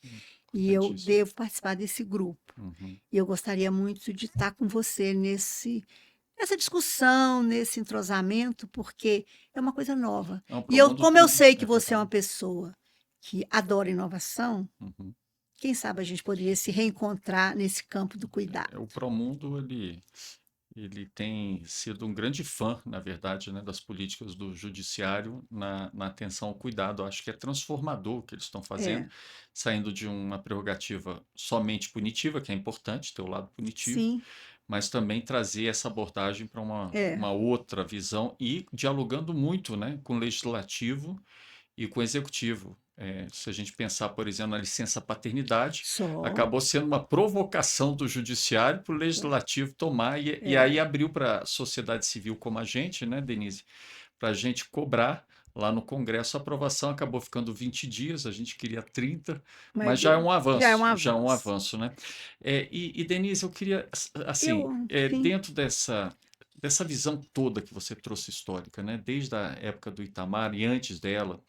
E eu Importantíssimo. devo participar desse grupo. Uhum. E eu gostaria muito de estar com você nessa discussão, nesse entrosamento, porque é uma coisa nova. É um E eu, promundo como eu tem, sei que é você é uma verdade. pessoa que adora inovação, Uhum. quem sabe a gente poderia se reencontrar nesse campo do cuidado. O Promundo, ele tem sido um grande fã, na verdade, né, das políticas do judiciário na atenção ao cuidado. Eu acho que é transformador o que eles estão fazendo, É, saindo de uma prerrogativa somente punitiva, que é importante ter o lado punitivo, sim, mas também trazer essa abordagem para é. uma outra visão e dialogando muito, né, com o legislativo e com o executivo. Se a gente pensar, por exemplo, na licença paternidade, Só. acabou sendo uma provocação do judiciário para o legislativo tomar, e É. aí abriu para a sociedade civil como a gente, né, Denise, para a gente cobrar lá no Congresso. A aprovação acabou ficando 20 dias, a gente queria 30, Mas mas já é um já é um avanço, já é um avanço. avanço, né? Denise, eu queria, assim, Eu, sim, dentro dessa visão toda que você trouxe histórica, né, desde a época do Itamar e antes dela,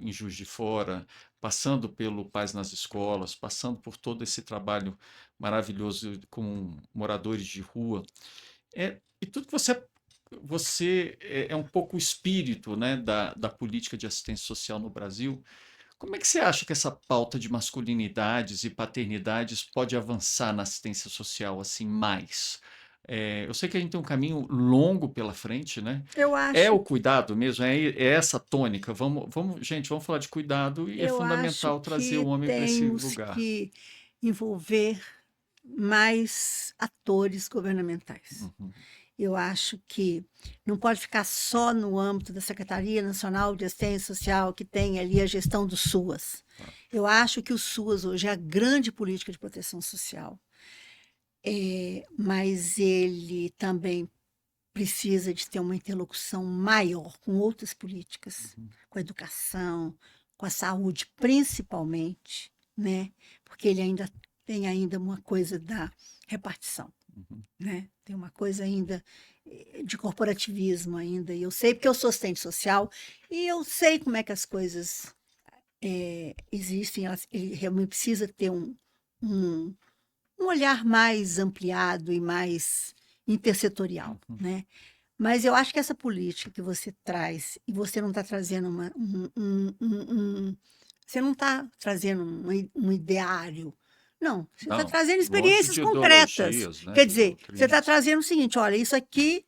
em Juiz de Fora, passando pelo Paz nas Escolas, passando por todo esse trabalho maravilhoso com moradores de rua. E tudo que você é um pouco o espírito, né, da política de assistência social no Brasil. Como é que você acha que essa pauta de masculinidades e paternidades pode avançar na assistência social assim mais? Eu sei que a gente tem um caminho longo pela frente, né? eu É acho, o cuidado mesmo, é essa tônica. Gente, vamos falar de cuidado e é eu acho fundamental trazer o que homem para esse temos lugar. que envolver mais atores governamentais. Uhum, Eu acho que não pode ficar só no âmbito da Secretaria Nacional de Assistência Social, que tem ali a gestão do SUAS. tá. Eu acho que o SUAS hoje é a grande política de proteção social, mas ele também precisa de ter uma interlocução maior com outras políticas, Uhum, com a educação, com a saúde, principalmente, né? Porque ele ainda tem ainda uma coisa da repartição, uhum, né? Tem uma coisa ainda de corporativismo ainda. E eu sei porque eu sou assistente social e eu sei como é que as coisas existem. Ele realmente precisa ter um, um olhar mais ampliado e mais intersetorial, uhum. né? Mas eu acho que essa política que você traz, e você não está trazendo você não está trazendo um ideário. Não, você está Não, trazendo longe experiências de concretas. ideologias, né, Quer de dizer, você está doutrinas. trazendo o seguinte: olha, isso aqui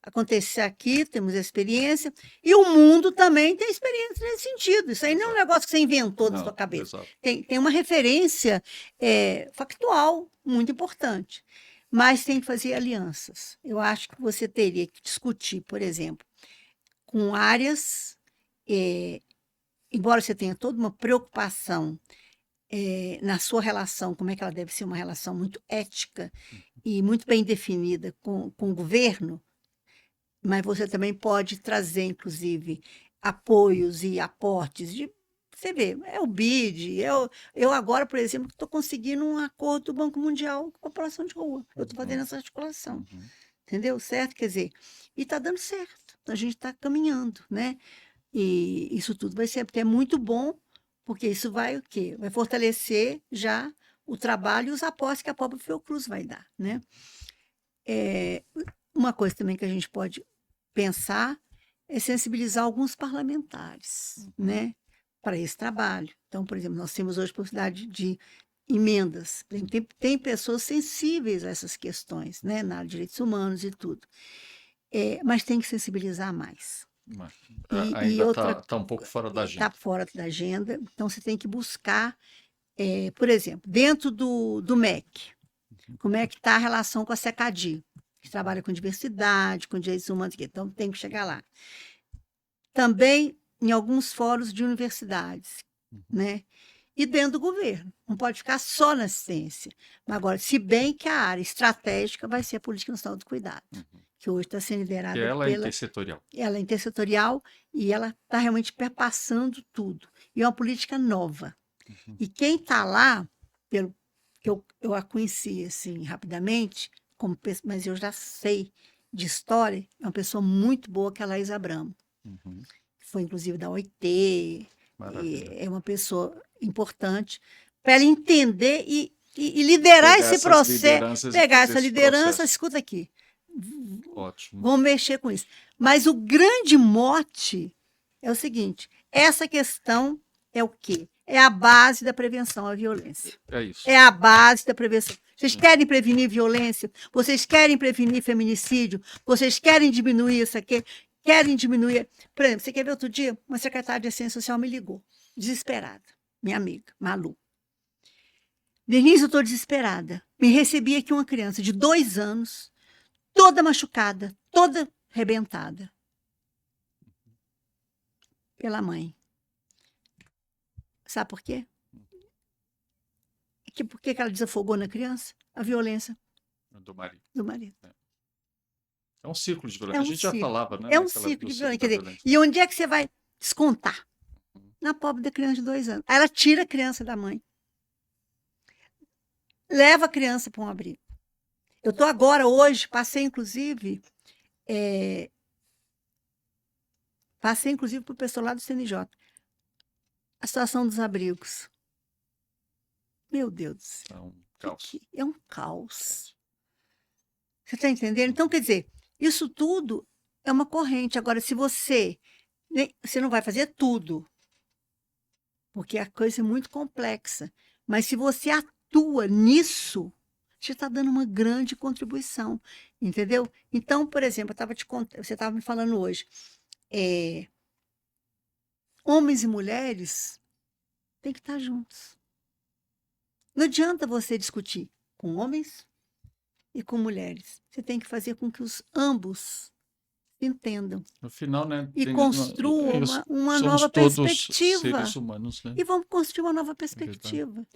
acontece aqui, temos experiência, e o mundo também tem experiência nesse sentido. Isso aí não é um Exato. negócio que você inventou da sua Não, cabeça. exato. Tem uma referência factual muito importante. Mas tem que fazer alianças. Eu acho que você teria que discutir, por exemplo, com áreas, embora você tenha toda uma preocupação na sua relação, como é que ela deve ser uma relação muito ética e muito bem definida com o governo, mas você também pode trazer, inclusive, apoios e aportes de. Você vê, é o BID. Eu agora, por exemplo, estou conseguindo um acordo do Banco Mundial com a população de rua. Eu estou fazendo Uhum, essa articulação. uhum, Entendeu? Certo? Quer dizer, e está dando certo. A gente está caminhando, né? E isso tudo vai ser, porque é muito bom, porque isso vai o quê? Vai fortalecer já o trabalho e os aportes que a própria Fiocruz vai dar, né? Uma coisa também que a gente pode pensar é sensibilizar alguns parlamentares, uhum. né, para esse trabalho. Então, por exemplo, nós temos hoje possibilidade de emendas. Por exemplo, tem pessoas sensíveis a essas questões, né, na área de direitos humanos e tudo. Mas tem que sensibilizar mais. Mas, E ainda outra tá um pouco fora da está agenda. fora da agenda, então você tem que buscar, por exemplo, dentro do MEC, como é que está a relação com a SECADI, que trabalha com diversidade, com direitos humanos, então tem que chegar lá. Também em alguns fóruns de universidades, Uhum. né? E dentro do governo. Não pode ficar só na assistência. Mas agora, se bem que a área estratégica vai ser a Política Nacional do Cuidado, Uhum. que hoje está sendo Que liderada ela é pela. intersetorial. Ela é intersetorial e ela está realmente perpassando tudo. E é uma política nova. Uhum. E quem está lá, pelo que eu a conheci assim, rapidamente, mas eu já sei de história, é uma pessoa muito boa, que é a Laís Abramo. Uhum. Foi inclusive da OIT, e Maravilha. é uma pessoa importante, para ela entender e liderar Pegar esse essas processo, lideranças e pegar fazer essa esse liderança, processo. escuta aqui, Ótimo. vão mexer com isso. Mas o grande mote é o seguinte: essa questão é o quê? É a base da prevenção à violência. É isso. É a base da prevenção. Vocês Sim. querem prevenir violência? Vocês querem prevenir feminicídio? Vocês querem diminuir isso aqui? Querem diminuir... Por exemplo, você quer ver outro dia? Uma secretária de assistência social me ligou, desesperada, minha amiga, Malu. Denise, eu estou desesperada. Me recebi aqui uma criança de 2 anos, toda machucada, toda arrebentada pela mãe. Sabe por quê? Por que ela desafogou na criança? A violência Do marido. do marido. É um ciclo de É violência. A um gente já ciclo. falava, né? É um naquela- ciclo do de ciclo violência. da Quer dizer, violência. e onde é que você vai descontar? Na pobre da criança de 2 anos. Aí ela tira a criança da mãe. Leva a criança para um abrigo. Eu estou agora, hoje, passei inclusive para o pessoal lá do CNJ. A situação dos abrigos. Meu Deus do céu. É um caos. É um caos. Você está entendendo? Então, quer dizer, isso tudo é uma corrente. Agora, se você não vai fazer tudo, porque a coisa é muito complexa, mas se você atua nisso, você está dando uma grande contribuição, entendeu? Então, por exemplo, você estava me falando hoje, homens e mulheres têm que estar juntos. Não adianta você discutir com homens e com mulheres. Você tem que fazer com que os ambos entendam No final, né? e construam uma somos nova todos perspectiva. seres humanos, né? E vamos construir uma nova É verdade. perspectiva.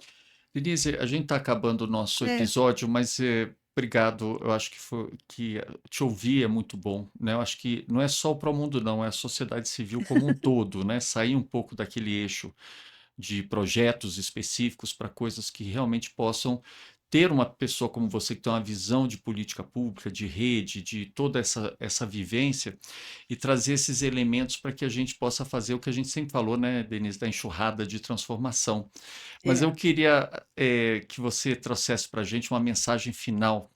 Denise, a gente está acabando o nosso É. episódio, mas obrigado. Eu acho que te ouvir é muito bom, né? Eu acho que não é só o Promundo, não, é a sociedade civil como um todo, né? Sair um pouco daquele eixo de projetos específicos para coisas que realmente possam ter uma pessoa como você que tem uma visão de política pública, de rede, de toda essa vivência e trazer esses elementos para que a gente possa fazer o que a gente sempre falou, né, Denise, da enxurrada de transformação. Mas eu queria que você trouxesse para a gente uma mensagem final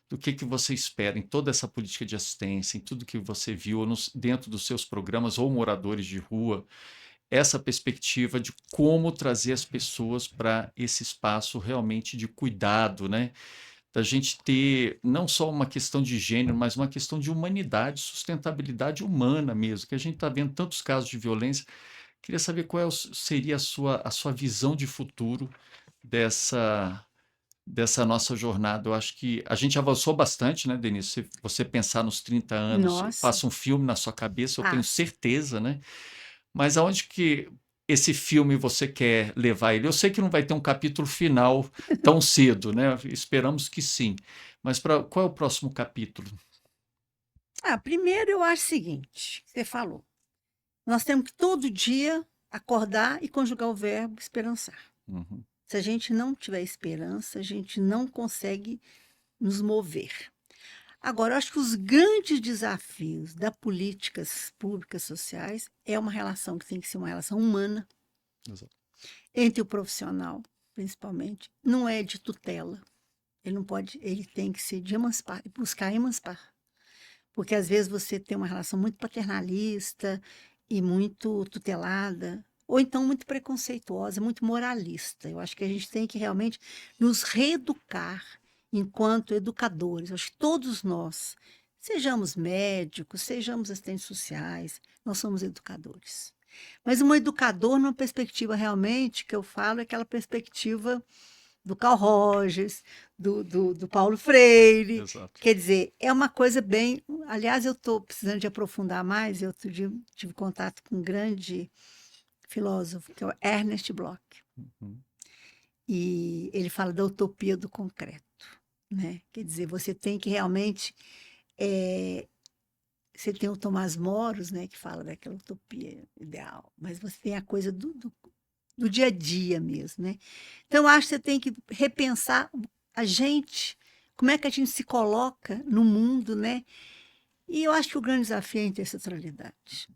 do que você espera em toda essa política de assistência, em tudo que você viu dentro dos seus programas ou moradores de rua, essa perspectiva de como trazer as pessoas para esse espaço realmente de cuidado, né? Da gente ter não só uma questão de gênero, mas uma questão de humanidade, sustentabilidade humana mesmo, que a gente está vendo tantos casos de violência. Queria saber qual seria a sua visão de futuro dessa nossa jornada. Eu acho que a gente avançou bastante, né, Denise? Se você pensar nos 30 anos, Nossa. passa um filme na sua cabeça, eu tenho Passa. certeza, né? Mas aonde que esse filme você quer levar ele? Eu sei que não vai ter um capítulo final tão cedo, né? Esperamos que sim. Mas qual é o próximo capítulo? Primeiro eu acho o seguinte, você falou. Nós temos que todo dia acordar e conjugar o verbo esperançar. Uhum. Se a gente não tiver esperança, a gente não consegue nos mover. Agora, eu acho que os grandes desafios das políticas públicas sociais é uma relação que tem que ser uma relação humana Exato. entre o profissional, principalmente. Não é de tutela. Ele tem que ser de emancipar, buscar emancipar. Porque às vezes você tem uma relação muito paternalista e muito tutelada, ou então muito preconceituosa, muito moralista. Eu acho que a gente tem que realmente nos reeducar enquanto educadores. Eu acho que todos nós, sejamos médicos, sejamos assistentes sociais, nós somos educadores. Mas um educador numa perspectiva realmente, que eu falo, é aquela perspectiva do Carl Rogers, do Paulo Freire. Exato. Quer dizer, é uma coisa bem... Aliás, eu estou precisando de aprofundar mais. Eu outro dia tive contato com um grande filósofo, que é o Ernest Bloch. Uhum. E ele fala da utopia do concreto, né? Quer dizer, você tem que realmente... Você tem o Tomás Moros, né, que fala daquela utopia ideal, mas você tem a coisa do dia a dia mesmo, né? Então, eu acho que você tem que repensar a gente, como é que a gente se coloca no mundo, né? E eu acho que o grande desafio é a interseccionalidade.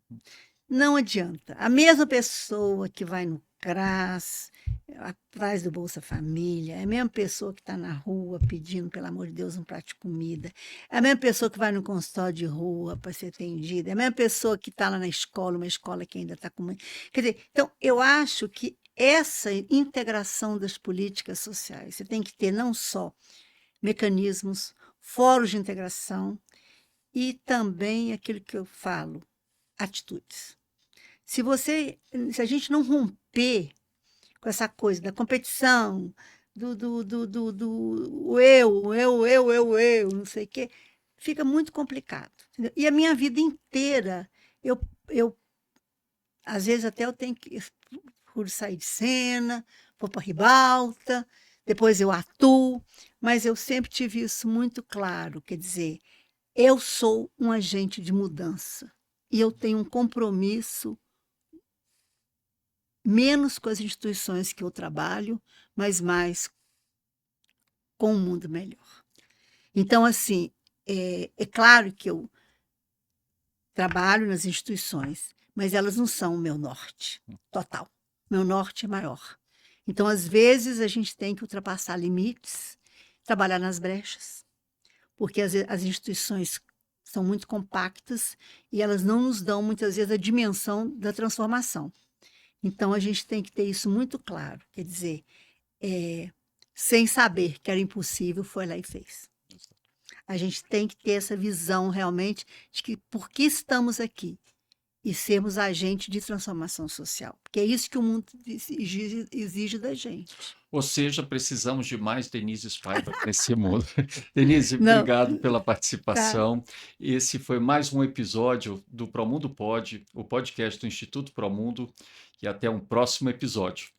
Não adianta. A mesma pessoa que vai no CRAS, atrás do Bolsa Família, é a mesma pessoa que está na rua pedindo, pelo amor de Deus, um prato de comida, é a mesma pessoa que vai no consultório de rua para ser atendida, é a mesma pessoa que está lá na escola, uma escola que ainda está com... Quer dizer, então, eu acho que essa integração das políticas sociais, você tem que ter não só mecanismos, fóruns de integração e também aquilo que eu falo, atitudes. Se a gente não romper com essa coisa da competição, do não sei o quê, fica muito complicado. Entendeu? E a minha vida inteira, eu às vezes até eu tenho que procuro sair de cena, vou para a ribalta, depois eu atuo, mas eu sempre tive isso muito claro, quer dizer, eu sou um agente de mudança e eu tenho um compromisso menos com as instituições que eu trabalho, mas mais com um mundo melhor. Então, assim, é claro que eu trabalho nas instituições, mas elas não são o meu norte total. Meu norte é maior. Então, às vezes, a gente tem que ultrapassar limites, trabalhar nas brechas, porque as instituições são muito compactas e elas não nos dão, muitas vezes, a dimensão da transformação. Então, a gente tem que ter isso muito claro. Quer dizer, sem saber que era impossível, foi lá e fez. A gente tem que ter essa visão realmente de que por que estamos aqui e sermos agentes de transformação social. Porque é isso que o mundo exige da gente. Ou seja, precisamos de mais Denise Paiva nesse mundo. Denise, Não, obrigado pela tá. participação. Esse foi mais um episódio do Promundo Pod, o podcast do Instituto Promundo, e até um próximo episódio.